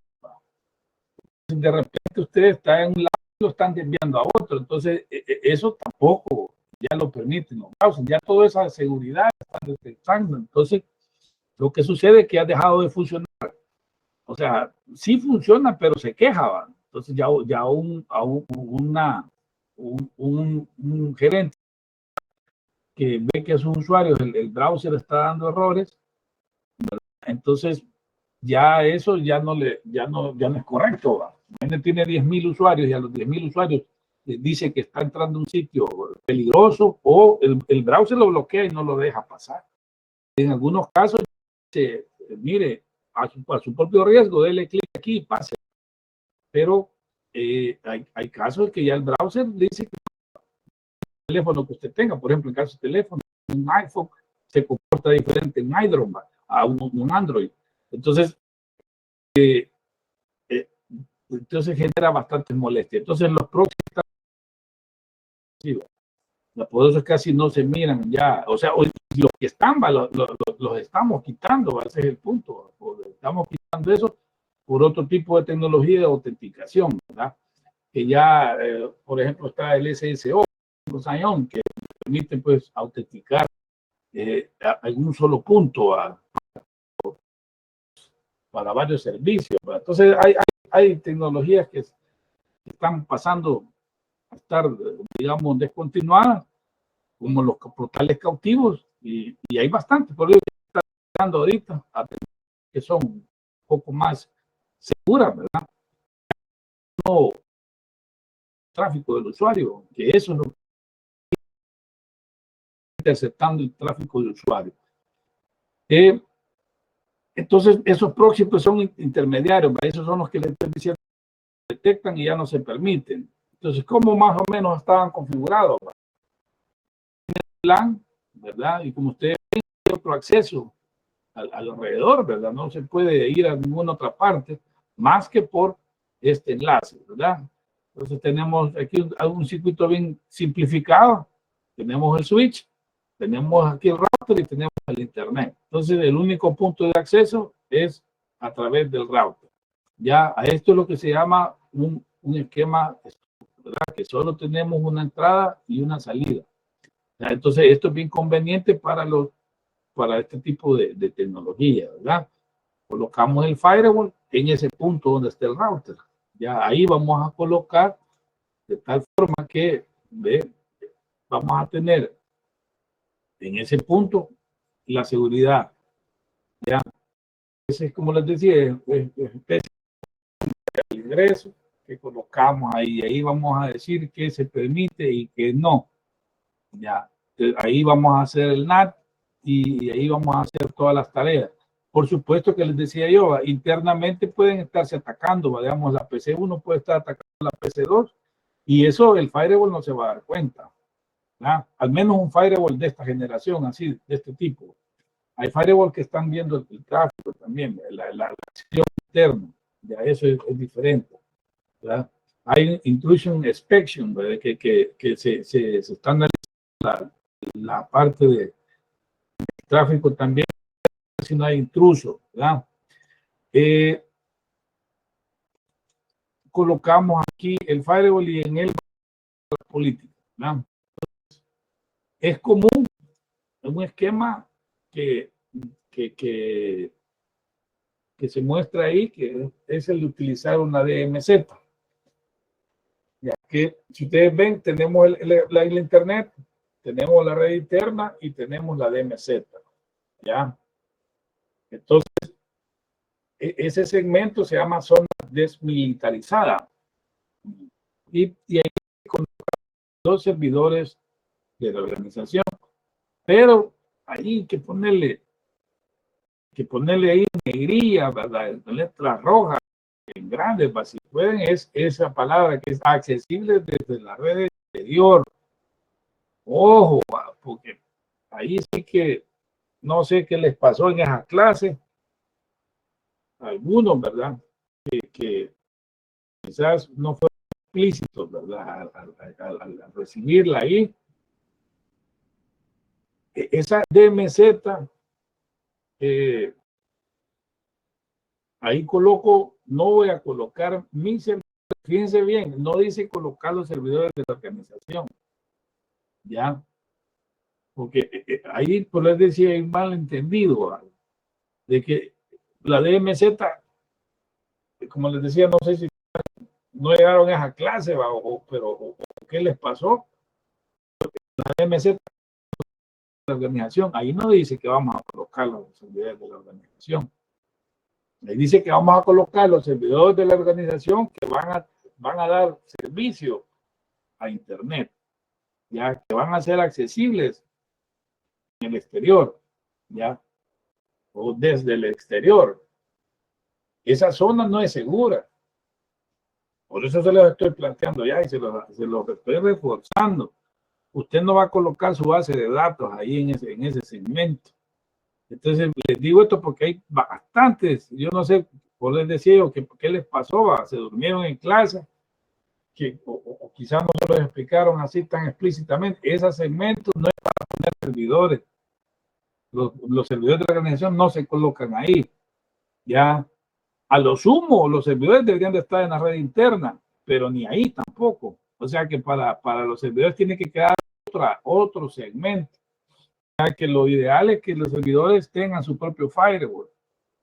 De repente usted está en un lado y lo están desviando a otro. Entonces eso tampoco ya lo permiten los browsers. Ya toda esa seguridad está detectando. Entonces lo que sucede es que ha dejado de funcionar. O sea, sí funciona, pero se queja, ¿va? Entonces ya un gerente que ve que a sus usuarios el browser está dando errores, ¿verdad? Entonces ya eso ya no es correcto, ¿va? Tiene 10,000 usuarios y a los 10,000 usuarios les dice que está entrando a un sitio peligroso, o el browser lo bloquea y no lo deja pasar. En algunos casos dice, mire, a su propio riesgo, dele clic aquí y pase. Pero hay casos que ya el browser dice que el teléfono que usted tenga, por ejemplo, en caso de teléfono, un iPhone se comporta diferente en Android a un Android. Entonces, entonces genera bastante molestia. Entonces los proxies están, por eso casi no se miran ya. O sea, los que están, los estamos quitando, ese es el punto. Estamos quitando eso por otro tipo de tecnología de autenticación, ¿verdad? Que ya, por ejemplo, está el SSO, que permite pues autenticar en un solo punto para varios servicios, ¿verdad? Entonces hay tecnologías que están pasando a estar, digamos, descontinuadas, como los portales cautivos, y hay bastante, por eso están dando ahorita que son un poco más seguras, ¿verdad? No tráfico del usuario, que eso no interceptando el tráfico del usuario. Entonces, esos proxies pues, son intermediarios, ¿verdad? Esos son los que les estoy diciendo, detectan y ya no se permiten. Entonces, ¿cómo más o menos estaban configurados? Plan, ¿verdad? Y como ustedes ven, hay otro acceso alrededor, ¿verdad? No se puede ir a ninguna otra parte más que por este enlace, ¿verdad? Entonces tenemos aquí un circuito bien simplificado. Tenemos el switch, tenemos aquí el router y tenemos el internet. Entonces el único punto de acceso es a través del router. Ya a esto es lo que se llama un esquema, ¿verdad? Que solo tenemos una entrada y una salida. Entonces esto es bien conveniente para este tipo de tecnología, ¿verdad? Colocamos el firewall en ese punto donde está el router. Ya ahí vamos a colocar de tal forma que vamos a tener en ese punto la seguridad. Ya, ese es como les decía, es especie de ingreso que colocamos ahí. Ahí vamos a decir que se permite y que no. Ya, ahí vamos a hacer el NAT y ahí vamos a hacer todas las tareas. Por supuesto que les decía yo, internamente pueden estarse atacando, digamos, la PC1 puede estar atacando la PC2 y eso el firewall no se va a dar cuenta, ¿verdad? Al menos un firewall de esta generación, así, de este tipo. Hay firewall que están viendo el tráfico también, la acción interna, ya eso es diferente, ¿verdad? Hay intrusion inspection, ¿verdad? Que se está analizando la parte de tráfico también, si no hay intruso, ¿verdad? Colocamos aquí el firewall y en él la política, ¿verdad? Es común, es un esquema que, que, que, que se muestra ahí, que es el de utilizar una DMZ. Ya que si ustedes ven, tenemos la internet, tenemos la red interna y tenemos la DMZ. ¿Ya? Entonces, ese segmento se llama zona desmilitarizada. Y ahí con los servidores de la organización. Pero ahí hay que ponerle ahí negrilla, ¿verdad? Letras rojas, en grandes, si pueden, es esa palabra que es accesible desde la red exterior. Ojo, porque ahí sí que no sé qué les pasó en esa clase. Algunos, ¿verdad? Que quizás no fueron explícitos, ¿verdad? Al recibirla ahí. Esa DMZ, ahí coloco, no voy a colocar mis servidores. Fíjense bien, no dice colocar los servidores de la organización. ¿Ya? Porque ahí, por les decía, hay un malentendido, ¿verdad? De que la DMZ, como les decía, no sé si no llegaron a esa clase, pero ¿qué les pasó? La DMZ, la organización, ahí no dice que vamos a colocar los servidores de la organización. Ahí dice que vamos a colocar los servidores de la organización que van a dar servicio a Internet, ya que van a ser accesibles en el exterior, ya, o desde el exterior. Esa zona no es segura. Por eso se los estoy planteando ya y se los estoy reforzando. Usted no va a colocar su base de datos ahí en ese segmento. Entonces, les digo esto porque hay bastantes, yo no sé, por les decía yo, ¿qué les pasó? Se durmieron en clase, o quizás no se lo explicaron así tan explícitamente. Ese segmento no es para poner servidores. Los servidores de la organización no se colocan ahí. Ya, a lo sumo, los servidores deberían de estar en la red interna, pero ni ahí tampoco. O sea que para los servidores tiene que quedar otro segmento. O sea que lo ideal es que los servidores tengan su propio firewall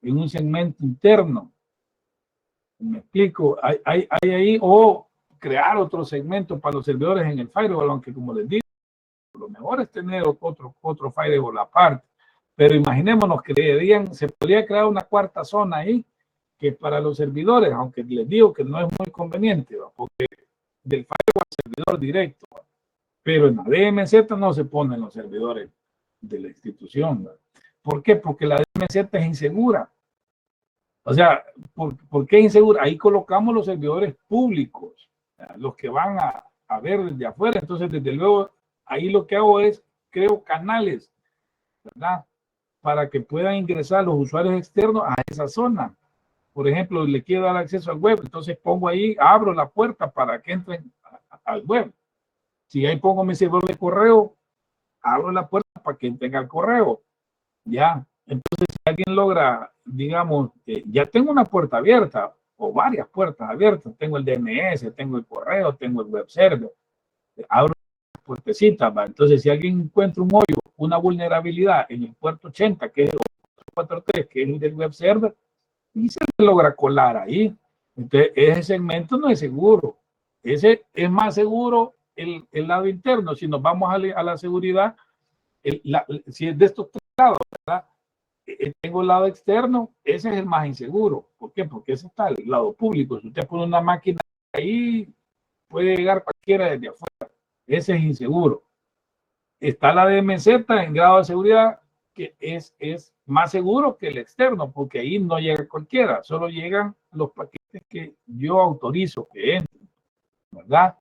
en un segmento interno. Me explico, hay ahí, o crear otro segmento para los servidores en el firewall, aunque como les digo, lo mejor es tener otro firewall aparte. Pero imaginémonos que se podría crear una cuarta zona ahí, que para los servidores, aunque les digo que no es muy conveniente, ¿no? Porque del firewall al servidor directo, ¿no? Pero en la DMZ no se ponen los servidores de la institución, ¿no? ¿Por qué? Porque la DMZ es insegura. O sea, ¿por qué insegura? Ahí colocamos los servidores públicos, los que van a ver desde afuera. Entonces, desde luego, ahí lo que hago es, creo canales, ¿verdad? Para que puedan ingresar los usuarios externos a esa zona. Por ejemplo, le quiero dar acceso al web, entonces pongo ahí, abro la puerta para que entren al web. Si ahí pongo mi servidor de correo, abro la puerta para que entren al correo. Ya, entonces si alguien logra, digamos, ya tengo una puerta abierta o varias puertas abiertas, tengo el DNS, tengo el correo, tengo el web server, abro las puertecitas, ¿va? Entonces si alguien encuentra un hoyo, una vulnerabilidad en el puerto 80, que es el 43, que es el del web server, y se logra colar ahí. Entonces ese segmento no es seguro, ese es más seguro el lado interno. Si nos vamos a la seguridad, si es de estos tres lados, ¿verdad? Tengo el lado externo, ese es el más inseguro. ¿Por qué? Porque ese está el lado público. Si usted pone una máquina ahí, puede llegar cualquiera desde afuera. Ese es inseguro. Está la DMZ en grado de seguridad, que es más seguro que el externo, porque ahí no llega cualquiera, solo llegan los paquetes que yo autorizo que entren, ¿verdad?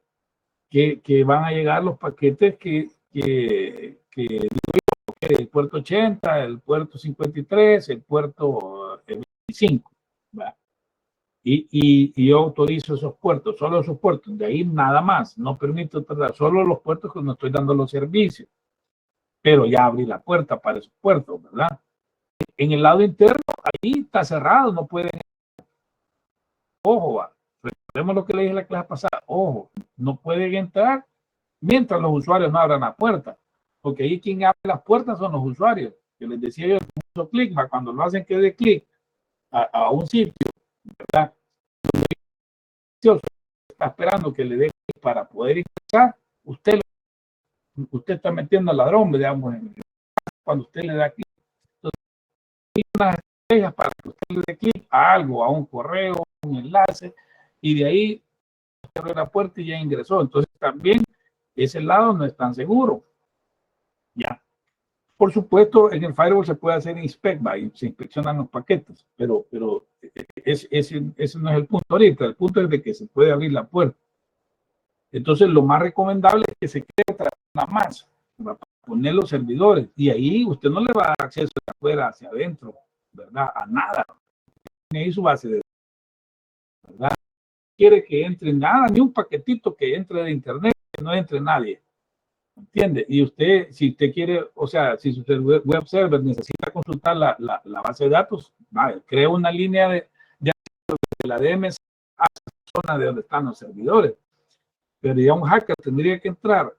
Que van a llegar los paquetes que el puerto 80, el puerto 53, el puerto 25. ¿verdad? y yo autorizo esos puertos, solo esos puertos, de ahí nada más, no permito tratar solo los puertos que no estoy dando los servicios, pero ya abrí la puerta para esos puertos, ¿verdad? En el lado interno, ahí está cerrado, no pueden, ojo, va, recordemos lo que le dije en la clase pasada, ojo, no pueden entrar mientras los usuarios no abran la puerta, porque ahí quien abre las puertas son los usuarios. Yo les decía yo, el clic, cuando lo hacen que dé clic a un sitio, ¿verdad? Está esperando que le dé clic para poder ingresar, usted está metiendo al ladrón, digamos, cuando usted le da clic. Entonces, hay unas estrategias para que usted le dé clic a algo, a un correo, un enlace, y de ahí usted abre la puerta y ya ingresó. Entonces, también ese lado no es tan seguro. Ya. Por supuesto, en el firewall se puede hacer inspect, se inspeccionan los paquetes, pero ese no es el punto ahorita. El punto es de que se puede abrir la puerta. Entonces, lo más recomendable es que se quede tras una más, para poner los servidores, y ahí usted no le va a dar acceso de afuera hacia adentro, ¿verdad? A nada. Tiene ahí su base de datos, ¿verdad? Quiere que entre nada, ni un paquetito que entre de internet, que no entre nadie. ¿Entiende? Y usted, si usted quiere, o sea, si su web server necesita consultar la base de datos, vale, crea una línea de la DMZ a la zona de donde están los servidores. Pero ya un hacker tendría que entrar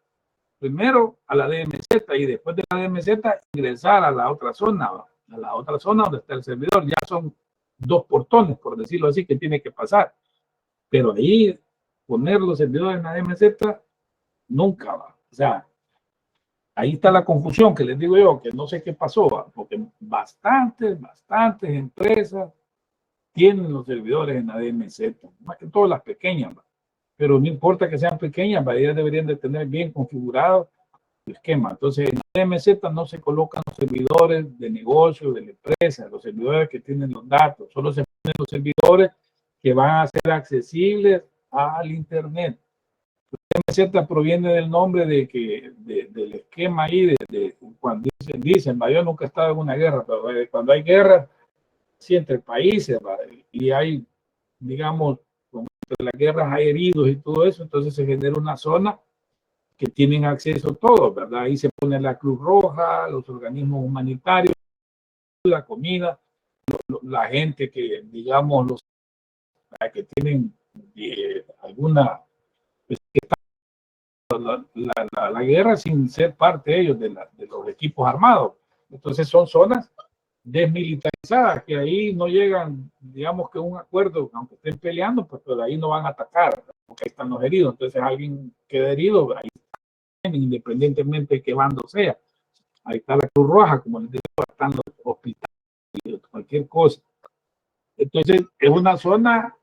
primero a la DMZ y después de la DMZ ingresar a la otra zona donde está el servidor. Ya son dos portones, por decirlo así, que tiene que pasar. Pero ahí poner los servidores en la DMZ nunca va. O sea, ahí está la confusión que les digo yo, que no sé qué pasó, ¿va? Porque bastantes empresas tienen los servidores en la DMZ, más que todas las pequeñas, ¿va? Pero no importa que sean pequeñas, ¿va? Ellas deberían de tener bien configurado el esquema. Entonces, en la DMZ no se colocan los servidores de negocio, de la empresa, los servidores que tienen los datos, solo se ponen los servidores que van a ser accesibles al Internet. DMZ proviene del nombre del esquema ahí, cuando dicen, yo nunca he estado en una guerra, pero cuando hay guerra, sí, entre países, y hay, digamos, entre las guerras hay heridos y todo eso, entonces se genera una zona que tienen acceso a todo, ¿verdad? Ahí se pone la Cruz Roja, los organismos humanitarios, la comida, la gente que, digamos, los que tienen alguna, pues, que la guerra sin ser parte ellos de los equipos armados. Entonces son zonas desmilitarizadas que ahí no llegan, digamos que un acuerdo, aunque estén peleando, pues pero ahí no van a atacar, porque ahí están los heridos. Entonces alguien queda herido, ahí están, independientemente de qué bando sea. Ahí está la Cruz Roja, como les digo, están los hospitales, cualquier cosa. Entonces es una zona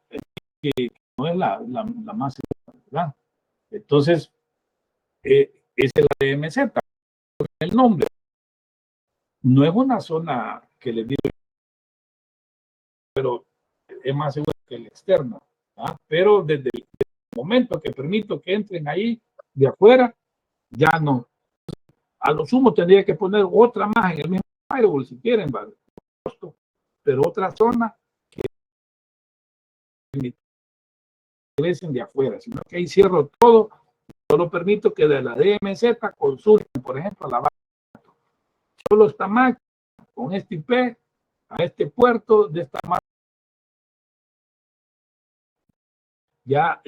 que no es la más segura, ¿verdad? Entonces, es la DMZ, el nombre. No es una zona que les digo, pero es más segura que el externo. ¿Ah? Pero desde el momento que permito que entren ahí de afuera, ya no. A lo sumo tendría que poner otra más en el mismo firewall si quieren, ¿vale? Pero otra zona que ingresen de afuera, sino que ahí cierro todo. Solo permito que de la DMZ consulten, por ejemplo, la base de datos. Solo esta máquina con este IP a este puerto de esta máquina. Ya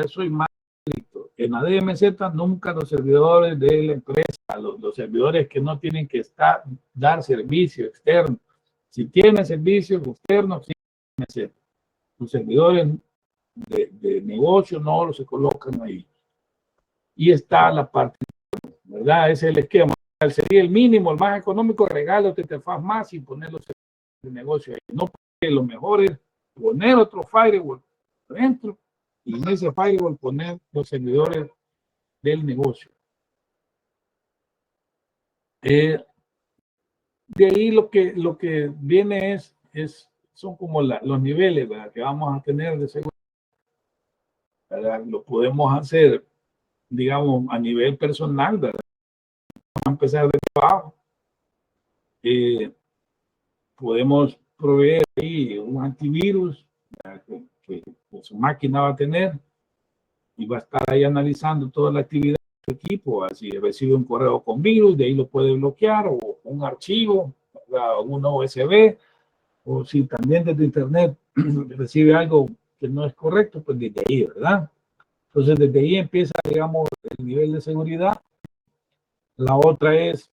soy más estricto. En la DMZ nunca los servidores de la empresa, los servidores que no tienen que dar servicio externo. Si tienen servicios externos, sí, DMZ. Los servidores de negocio no los se colocan ahí. Y está la parte, ¿verdad? Ese es el esquema. Sería el mínimo, el más económico, regalo te interfaz más y poner los servidores de negocio ahí. No, porque lo mejor es poner otro firewall dentro y en ese firewall poner los servidores del negocio. De ahí lo que viene son como los niveles, ¿verdad? Que vamos a tener de seguridad, ¿verdad? Lo podemos hacer, digamos, a nivel personal, ¿verdad? Vamos a empezar de abajo. Podemos proveer ahí un antivirus que su máquina va a tener, y va a estar ahí analizando toda la actividad de su equipo. Si recibe un correo con virus, de ahí lo puede bloquear, o un archivo, una USB, o si también desde internet recibe algo que no es correcto, pues desde ahí, ¿verdad? Entonces desde ahí empieza, digamos, el nivel de seguridad. La otra es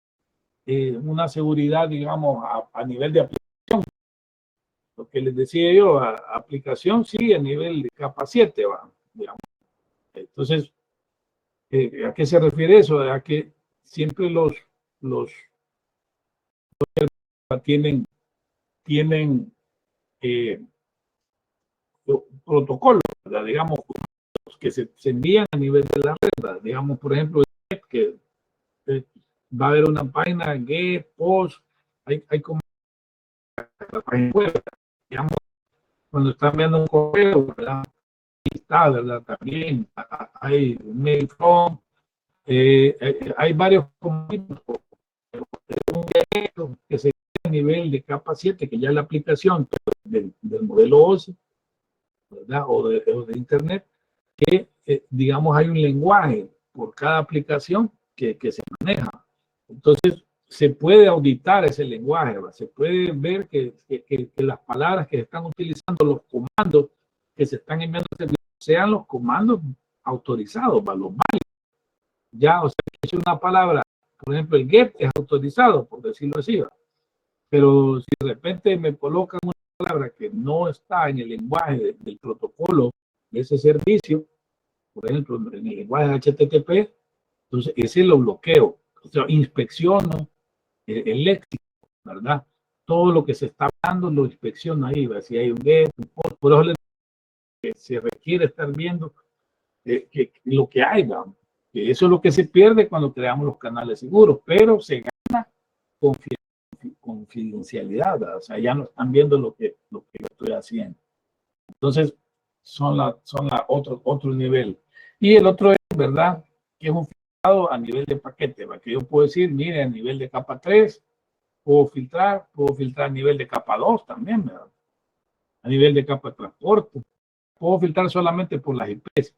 una seguridad, digamos, a nivel de aplicación. Lo que les decía yo, aplicación sí, a nivel de capa 7, va, digamos. Entonces, ¿a qué se refiere eso? A que siempre los tienen protocolos, ¿verdad? Digamos, que se envían a nivel de la red, ¿verdad? Digamos, por ejemplo, que va a haber una página, get, post, hay como la página web, digamos, cuando están viendo un correo, ¿verdad? Ahí está, ¿verdad? También hay mail from, hay varios que se a nivel de capa 7, que ya la aplicación del modelo OSI, ¿verdad? O de Internet, que digamos hay un lenguaje por cada aplicación que se maneja. Entonces, se puede auditar ese lenguaje, ¿verdad? Se puede ver que las palabras que se están utilizando, los comandos que se están enviando, sean los comandos autorizados, ¿verdad? Los válidos. Ya, o sea, que es una palabra, por ejemplo, el get es autorizado, por decirlo así, ¿verdad? Pero si de repente me colocan una palabra que no está en el lenguaje del protocolo de ese servicio, por ejemplo, en el lenguaje HTTP, entonces ese lo bloqueo. O sea, inspecciono el léxico, ¿verdad? Todo lo que se está hablando lo inspecciono ahí, ¿verdad? Si hay un get, un post, por eso se requiere estar viendo lo que hay, ¿verdad? Que eso es lo que se pierde cuando creamos los canales seguros, pero se gana confidencialidad, ¿verdad? O sea, ya no están viendo lo que yo estoy haciendo. Entonces, son la otro nivel. Y el otro es, ¿verdad? Que es un filtrado a nivel de paquete, ¿verdad? Que yo puedo decir, mire, a nivel de capa 3, puedo filtrar a nivel de capa 2 también, ¿verdad? A nivel de capa de transporte. Puedo filtrar solamente por las IPs.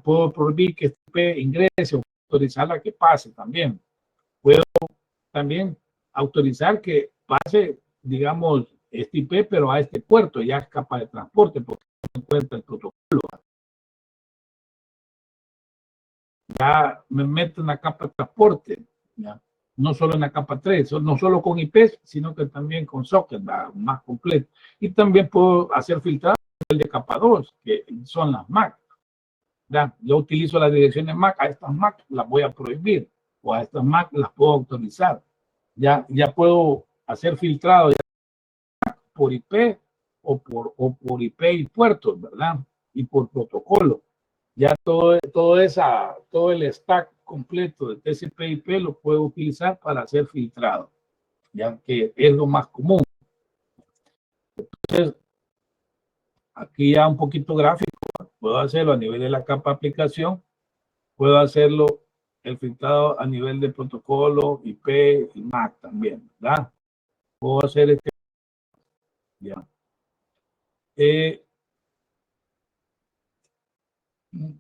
Puedo prohibir que este IP ingrese o autorizarla que pase también. Puedo también autorizar que pase, digamos, este IP, pero a este puerto, ya es capa de transporte, porque no encuentra el protocolo. Ya me meto en la capa de transporte, ¿ya? No solo en la capa 3, no solo con IPs, sino que también con sockets, más completo. Y también puedo hacer filtrado el de capa 2, que son las MAC. ¿Ya? Yo utilizo las direcciones MAC, a estas MAC las voy a prohibir, o a estas MAC las puedo autorizar. Ya puedo hacer filtrado por IP o por IP y puertos, ¿verdad? Y por protocolo. Ya todo el stack completo de TCP/IP lo puedo utilizar para hacer filtrado, ya que es lo más común. Entonces, aquí ya un poquito gráfico, puedo hacerlo a nivel de la capa aplicación, puedo hacerlo el filtrado a nivel de protocolo, IP y MAC también, ¿verdad? Puedo hacer este, ya.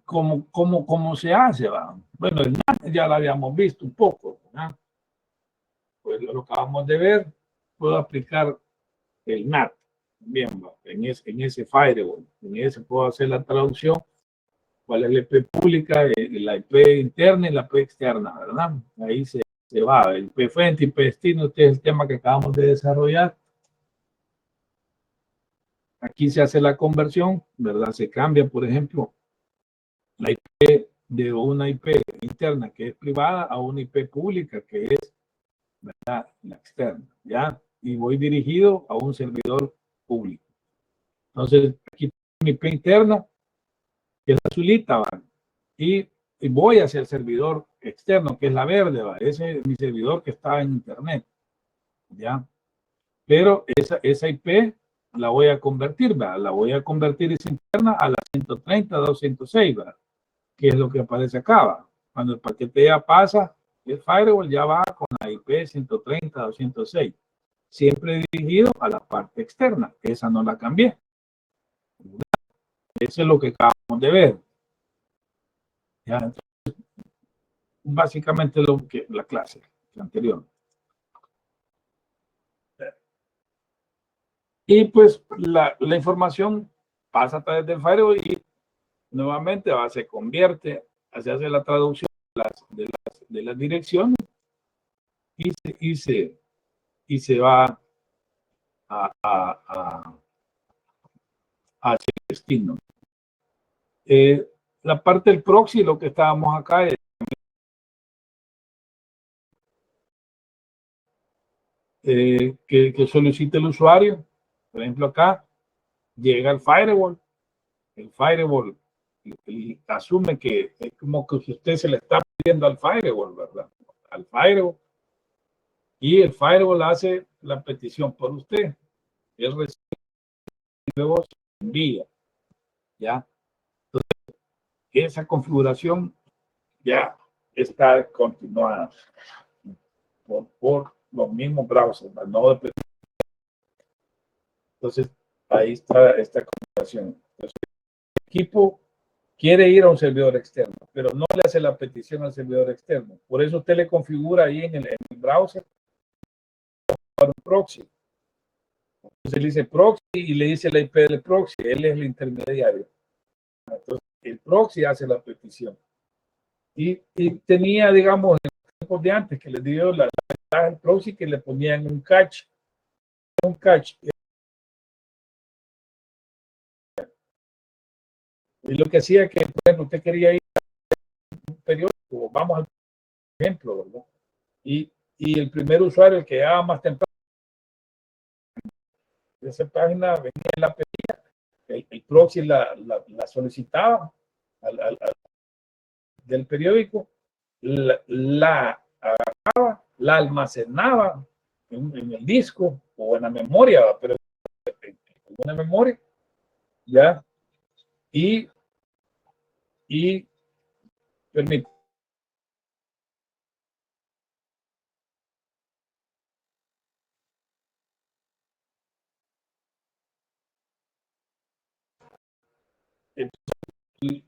¿Cómo se hace? ¿Va? Bueno, el NAT ya lo habíamos visto un poco, ¿verdad? Pues lo acabamos de ver, puedo aplicar el NAT, bien, ¿va? En ese firewall, en ese puedo hacer la traducción, cuál es la IP pública, la IP interna y la IP externa, ¿verdad? Ahí se va, el IP fuente, IP destino, este es el tema que acabamos de desarrollar. Aquí se hace la conversión, ¿verdad? Se cambia, por ejemplo, la IP de una IP interna que es privada a una IP pública que es, ¿verdad?, la externa, ¿ya? Y voy dirigido a un servidor público. Entonces, aquí tengo mi IP interna, que es la azulita, ¿va? Y voy hacia el servidor externo, que es la verde, ¿va? Ese es mi servidor que está en internet, ¿ya? Pero esa IP la voy a convertir, ¿va? La voy a convertir esa interna a la 130.206, ¿va? Que es lo que aparece acá, ¿va? Cuando el paquete ya pasa, el firewall ya va con la IP 130.206, siempre dirigido a la parte externa, esa no la cambié. Eso es lo que acabamos de ver. ¿Ya? Entonces, básicamente lo que la clase anterior. Y pues la información pasa a través del firewall y nuevamente se convierte, se hace la traducción de las direcciones y se va hacia el destino. La parte del proxy, lo que estábamos acá es que solicite el usuario. Por ejemplo, acá llega el firewall asume que es como que usted se le está pidiendo al firewall, ¿verdad? Al firewall. Y el firewall hace la petición por usted. Él recibe luego envía. ¿Ya? Entonces, esa configuración ya está continuada por los mismos browsers, no. Entonces, ahí está esta configuración. Entonces, el equipo quiere ir a un servidor externo, pero no le hace la petición al servidor externo. Por eso usted le configura ahí en el browser para un proxy. Entonces le dice proxy y le dice la IP del proxy. Él es el intermediario. Entonces, el proxy hace la petición. Y tenía, digamos, en los tiempos de antes que les dio la ventaja del proxy que le ponían un cache. Un cache. Y lo que hacía que, por ejemplo, usted quería ir a un periódico, vamos al ejemplo, ¿verdad? Y el primer usuario, el que llegaba más temprano, de esa página venía la pedida, el proxy la solicitaba del periódico, la agarraba, la almacenaba en el disco o en la memoria, pero en una memoria, ¿ya? Y permite.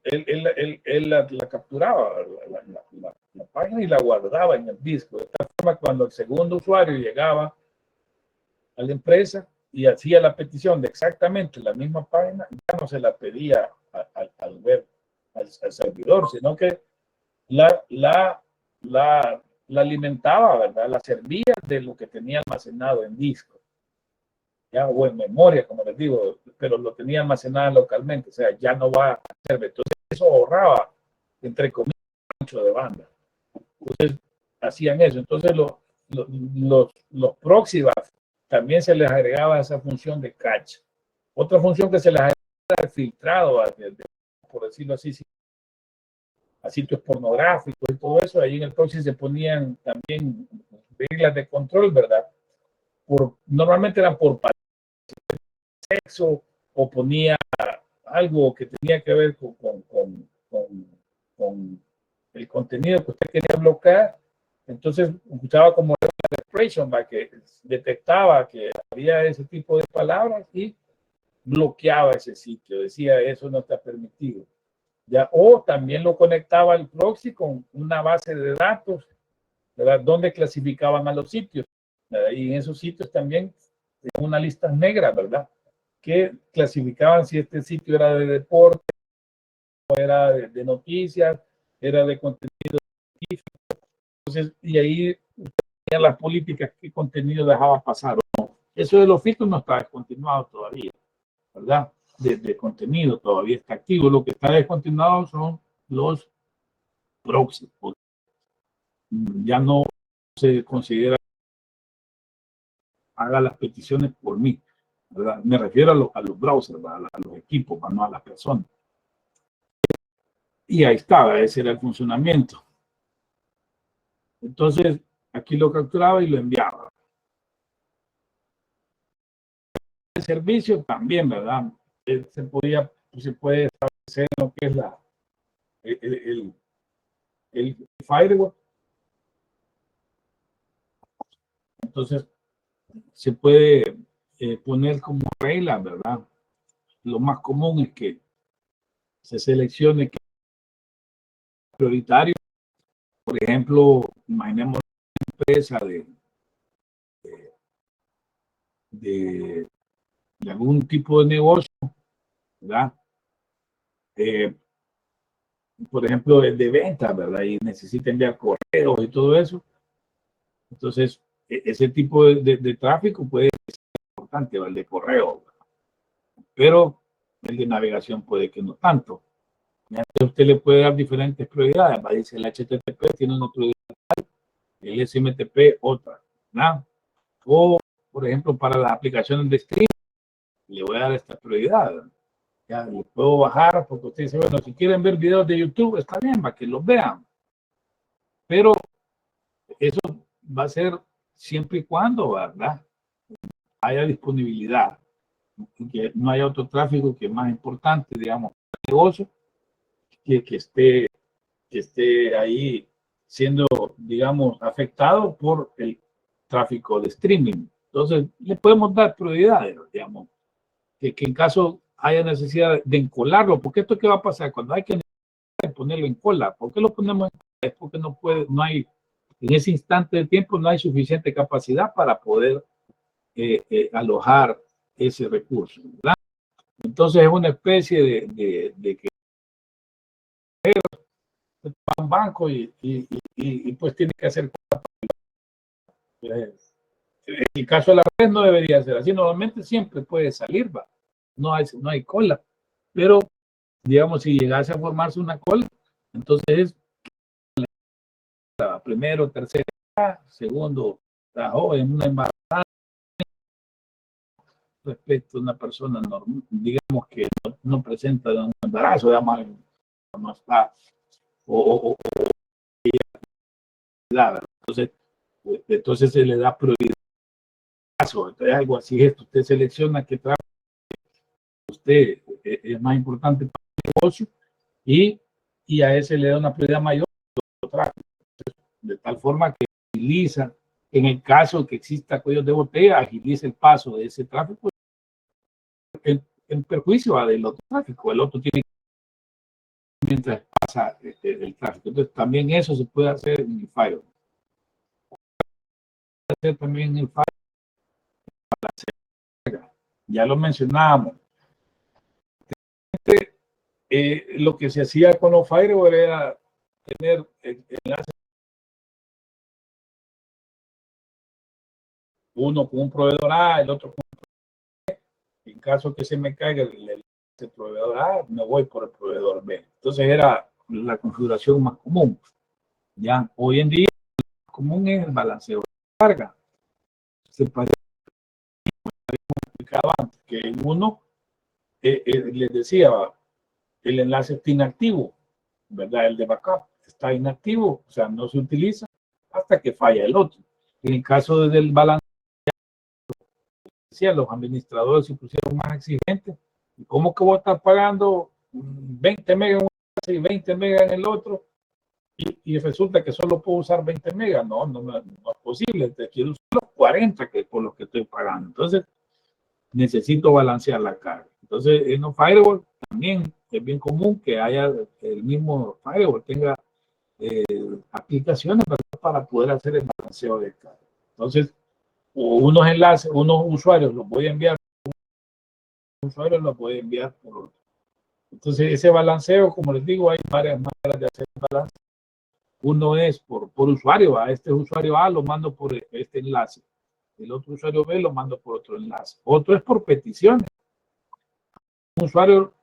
Él la capturaba, la página y la guardaba en el disco. De esta forma, cuando el segundo usuario llegaba a la empresa y hacía la petición de exactamente la misma página, ya no se la pedía al web, al servidor, sino que la alimentaba, ¿verdad? La servía de lo que tenía almacenado en disco, ya, o en memoria, como les digo, pero lo tenía almacenado localmente, o sea, ya no va a server. Entonces, eso ahorraba, entre comillas, mucho de banda. Entonces, hacían eso. Entonces, los proxy también se les agregaba esa función de cache. Otra función que se les agregaba era el filtrado, por decirlo así, a sitios pornográficos y todo eso. Ahí en el proxy se ponían también reglas de control, ¿verdad? Normalmente eran por sexo o ponía algo que tenía que ver con el contenido que usted quería bloquear. Entonces, usaba como expression, que detectaba que había ese tipo de palabras y bloqueaba ese sitio. Decía, eso no está permitido. ¿Ya? O también lo conectaba al proxy con una base de datos, ¿verdad? Donde clasificaban a los sitios. ¿Verdad? Y en esos sitios también una lista negra, ¿verdad? Que clasificaban si este sitio era de deporte, era de noticias, era de contenido científico. Entonces, y ahí tenían las políticas, qué contenido dejaba pasar o no. Eso de los filtros no está descontinuado todavía, ¿verdad? De contenido todavía está activo. Lo que está descontinuado son los proxies. Ya no se considera haga las peticiones por mí, ¿verdad? Me refiero a los browsers, a los equipos, no a las personas. Y ahí estaba, ese era el funcionamiento. Entonces, aquí lo capturaba y lo enviaba. El servicio también, ¿verdad? Se puede establecer lo que es el firewall. Entonces, se puede poner como regla, ¿verdad? Lo más común es que se seleccione qué es prioritario. Por ejemplo, imaginemos una empresa de, de algún tipo de negocio, ¿verdad? Por ejemplo, el de ventas, ¿verdad? Y necesita enviar correos y todo eso. Entonces, ese tipo de tráfico puede ser importante, el de correo, pero el de navegación puede que no tanto. Usted le puede dar diferentes prioridades. Va a decir el HTTP tiene una prioridad, el SMTP otra, ¿verdad? O, por ejemplo, para las aplicaciones de streaming, le voy a dar esta prioridad. Ya le puedo bajar porque usted dice, bueno, si quieren ver videos de YouTube, está bien, para que los vean. Pero eso va a ser siempre y cuando, ¿verdad?, haya disponibilidad, que no haya otro tráfico que es más importante, digamos, para el negocio, que esté ahí siendo, digamos, afectado por el tráfico de streaming. Entonces, le podemos dar prioridades, digamos, que en caso haya necesidad de encolarlo, porque esto qué va a pasar cuando hay que ponerlo en cola. ¿Por qué lo ponemos en cola? Es porque no puede, no hay, en ese instante de tiempo no hay suficiente capacidad para poder alojar ese recurso, ¿verdad? Entonces es una especie de que va a un banco y pues tiene que hacer. En el caso de la red no debería ser así. Normalmente siempre puede salir, ¿va? No hay cola. Pero, digamos, si llegase a formarse una cola, entonces primero, tercero, segundo, en una embarazada respecto a una persona normal, digamos que no presenta un embarazo, digamos, no está, o entonces se le da prioridad. Entonces, algo así es, usted selecciona qué trabajo usted es más importante para el negocio y a ese le da una prioridad mayor, de tal forma que agiliza, en el caso que exista cuellos de botella, agiliza el paso de ese tráfico en perjuicio del otro tráfico. El otro tiene que, mientras pasa el tráfico. Entonces, también eso se puede hacer en el Firewall. Hacer también en el Firewall. Ya lo mencionábamos. Lo que se hacía con los Firewall era tener enlaces, uno con un proveedor A, el otro con un proveedor B. En caso que se me caiga el proveedor A, me voy por el proveedor B. Entonces era la configuración más común. Ya hoy en día, lo común es el balanceo de carga. Se parece que en uno les decía, el enlace está inactivo, ¿verdad? El de backup está inactivo, o sea, no se utiliza hasta que falla el otro. En el caso del balance, los administradores se pusieron más exigentes. ¿Cómo que voy a estar pagando 20 megas en un enlace y 20 megas en el otro? Y resulta que solo puedo usar 20 megas. No es posible. Te quiero usar los 40 que por los que estoy pagando. Entonces, necesito balancear la carga. Entonces, en los firewall también es bien común que haya el mismo firewall tenga aplicaciones para poder hacer el balanceo de carga. Entonces, unos enlaces, unos usuarios los voy a enviar, usuarios los voy a enviar por otro. Entonces, ese balanceo, como les digo, hay varias maneras de hacer el balance. Uno es por usuario, a este usuario A lo mando por este enlace, el otro usuario B lo mando por otro enlace. Otro es por peticiones. Un usuario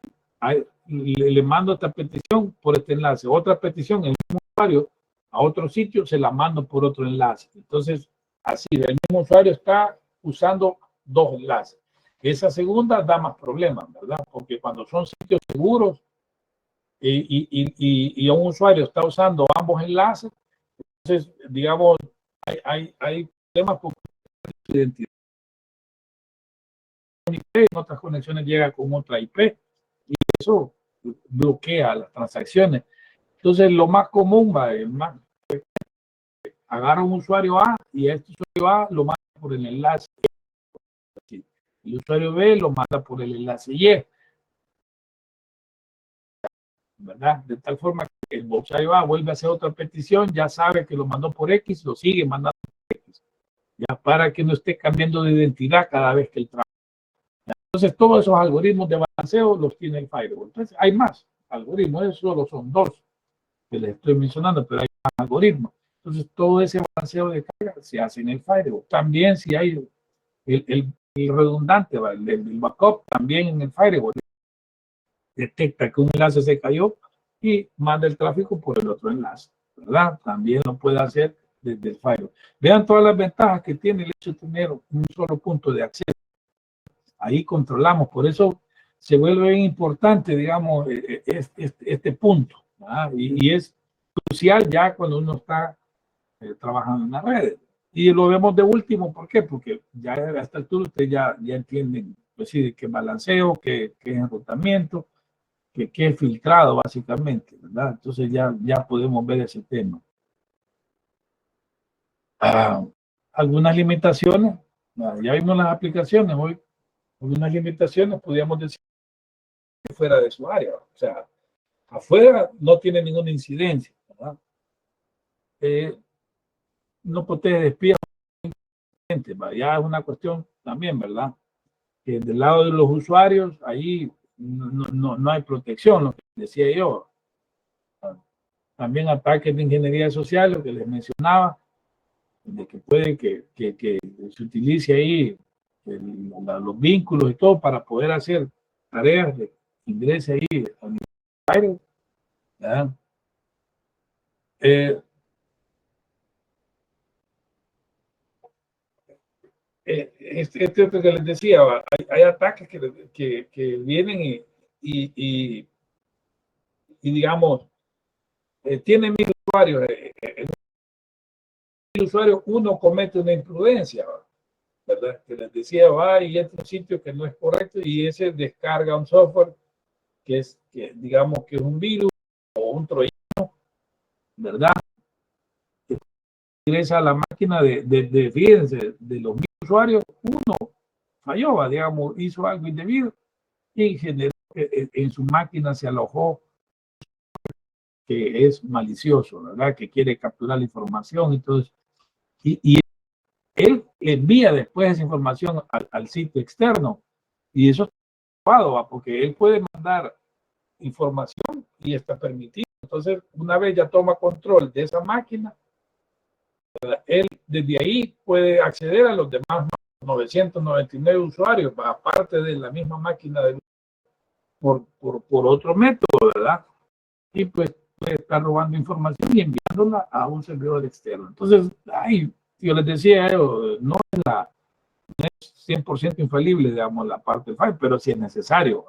le mando esta petición por este enlace, otra petición, el mismo usuario a otro sitio se la mando por otro enlace. Entonces, así, el mismo usuario está usando dos enlaces. Esa segunda da más problemas, ¿verdad? Porque cuando son sitios seguros y un usuario está usando ambos enlaces, entonces, digamos, hay temas por identidad. En otras conexiones llega con otra IP y eso bloquea las transacciones. Entonces, lo más común va, agarra un usuario A y a este usuario A lo manda por el enlace. El usuario B lo manda por el enlace Y. ¿verdad? De tal forma que el usuario va, vuelve a hacer otra petición, ya sabe que lo mandó por X, lo sigue mandando por X, ya para que no esté cambiando de identidad cada vez que él trabaja. Entonces, todos esos algoritmos de balanceo los tiene el firewall. Entonces, hay más algoritmos, esos solo son dos que les estoy mencionando, pero hay más algoritmos. Entonces, todo ese balanceo de carga se hace en el firewall. También si hay el redundante, el backup, también en el firewall detecta que un enlace se cayó y manda el tráfico por el otro enlace, ¿verdad? También lo puede hacer desde el firewall. Vean todas las ventajas que tiene el hecho de tener un solo punto de acceso. Ahí controlamos, por eso se vuelve bien importante, digamos, este punto, ¿verdad? Y es crucial ya cuando uno está trabajando en las redes. Y lo vemos de último, ¿por qué? Porque ya a esta altura ustedes ya entienden, pues sí, qué balanceo, qué enrutamiento, que es filtrado básicamente, ¿verdad? Entonces ya podemos ver ese tema. Algunas limitaciones, ya vimos las aplicaciones, hoy algunas limitaciones podríamos decir que fuera de su área, o sea, afuera no tiene ninguna incidencia, ¿verdad? No protege de espías, ya es una cuestión también, ¿verdad? Que del lado de los usuarios, ahí no hay protección, lo que decía yo. También ataques de ingeniería social, lo que les mencionaba, de que puede que se utilice ahí los vínculos y todo para poder hacer tareas de ingrese ahí a nivel, ¿verdad? Este otro que les decía, hay ataques que vienen y digamos, tienen mil usuarios. El usuario, uno comete una imprudencia, ¿verdad? Que les decía, va y entra a un sitio que no es correcto y ese descarga un software que digamos que es un virus o un troyano, ¿verdad? Que ingresa a la máquina fíjense, de los mil usuarios, uno falló, digamos, hizo algo indebido y generó en su máquina se alojó que es malicioso, ¿verdad? Que quiere capturar la información y todo eso. Y él envía después esa información al sitio externo y eso es probado, porque él puede mandar información y está permitido. Entonces, una vez ya toma control de esa máquina, él desde ahí puede acceder a los demás 999 usuarios, aparte de la misma máquina por otro método, ¿verdad? Y pues puede estar robando información y enviándola a un servidor externo. Entonces, yo les decía, no es 100% infalible, digamos, la parte del file, pero si es necesario.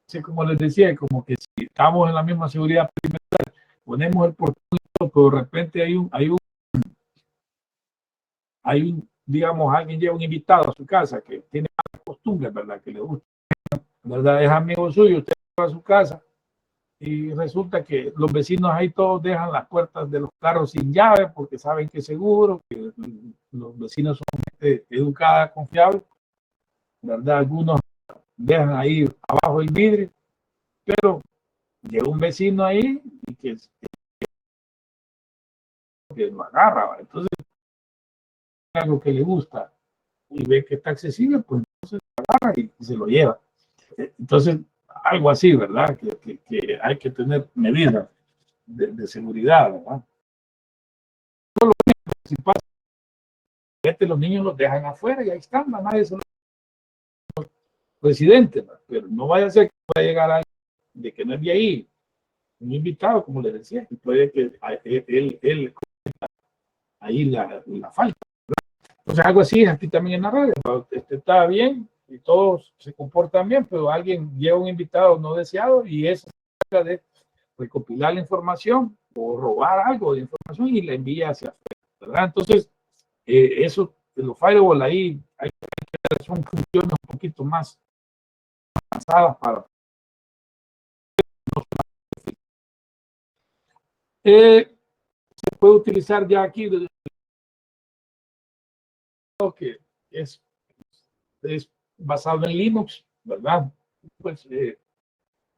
Así como les decía, como que si estamos en la misma seguridad perimetral, ponemos el portón, pero de repente digamos, alguien lleva un invitado a su casa que tiene malas costumbres, ¿verdad? Que le gusta, ¿verdad? Es amigo suyo, usted va a su casa y resulta que los vecinos ahí todos dejan las puertas de los carros sin llave porque saben que es seguro, que los vecinos son gente educada, confiable, ¿verdad? Algunos dejan ahí abajo el vidrio, pero llega un vecino ahí y que lo agarra, ¿verdad? Entonces, algo que le gusta y ve que está accesible, pues entonces lo agarra y se lo lleva. Entonces, algo así, ¿verdad? Que hay que tener medidas de seguridad, ¿verdad? Si pasa, los niños los dejan afuera y ahí están, nadie son residentes, ¿verdad? Pero no vaya a ser que vaya a llegar alguien de que no es de ahí, un invitado, como les decía, y puede que él ahí la falta. Entonces, algo así es aquí también en la red. Está bien y todos se comportan bien, pero alguien lleva un invitado no deseado y es de recopilar la información o robar algo de información y la envía hacia afuera, ¿verdad? Entonces, eso, los firewall ahí son funciones un poquito más avanzadas para... se puede utilizar ya aquí que es basado en Linux, ¿verdad? Pues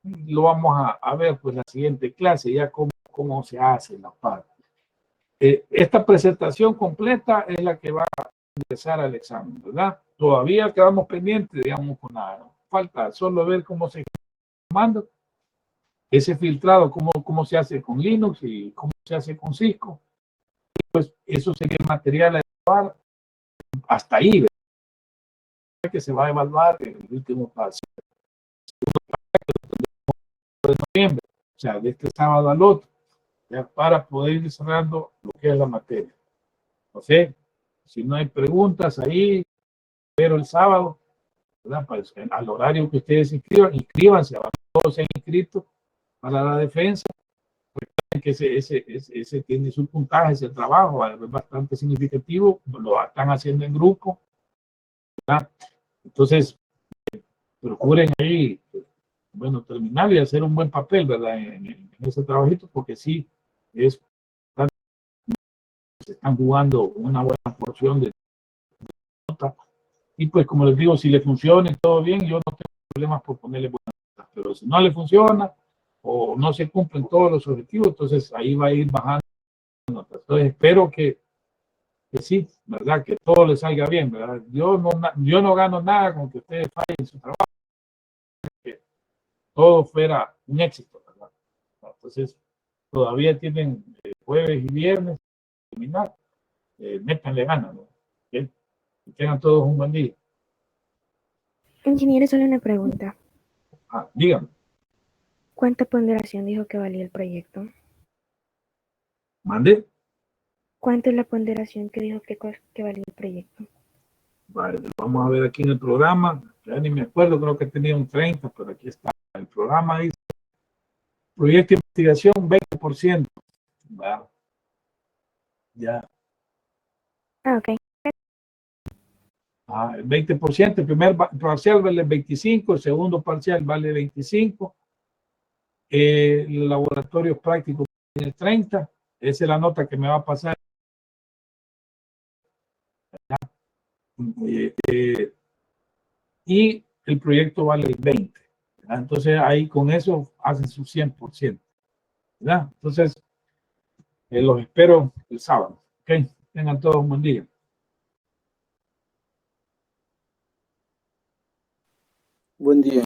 lo vamos a ver pues la siguiente clase, ya cómo se hace la parte. Esta presentación completa es la que va a ingresar al examen, ¿verdad? Todavía quedamos pendientes, digamos, con la falta solo ver cómo se manda ese filtrado, cómo se hace con Linux y cómo se hace con Cisco. Pues eso sería el material a evaluar hasta ahí, ¿verdad? Que se va a evaluar el último paso de noviembre, o sea, de este sábado al otro, ya para poder ir cerrando lo que es la materia. No sé, si no hay preguntas ahí, pero el sábado, ¿verdad? Pues, al horario que ustedes se inscriban, inscríbanse, todos se han inscrito para la defensa, que ese tiene su puntaje, ese trabajo es bastante significativo, lo están haciendo en grupo, ¿verdad? Entonces, procuren ahí, bueno, terminar y hacer un buen papel, ¿verdad? En ese trabajito, porque sí, se están jugando una buena porción de nota. Y pues, como les digo, si le funciona y todo bien, yo no tengo problemas por ponerle buenas notas, pero si no le funciona o no se cumplen todos los objetivos, entonces ahí va a ir bajando notas. Entonces, espero que sí, ¿verdad? Que todo le salga bien, ¿verdad? Yo no gano nada con que ustedes fallen en su trabajo, que todo fuera un éxito, ¿verdad? Entonces, todavía tienen jueves y viernes terminar, métanle ganas, ¿no? ¿Okay? Que tengan todos un buen día. Ingeniero, solo una pregunta. Dígame. ¿Cuánta ponderación dijo que valía el proyecto? ¿Mande? ¿Cuánto es la ponderación que dijo que valía el proyecto? Vale, vamos a ver aquí en el programa. Ya ni me acuerdo, creo que tenía un 30, pero aquí está. El programa dice proyecto de investigación 20%. ¿Verdad? Ya. Ok. El 20%, el primer parcial vale 25, el segundo parcial vale 25, el laboratorio práctico tiene 30, esa es la nota que me va a pasar. Y el proyecto vale 20. ¿Verdad? Entonces ahí con eso hacen su 100%. ¿Verdad? Entonces los espero el sábado. ¿Okay? Tengan todos un buen día. Buen día.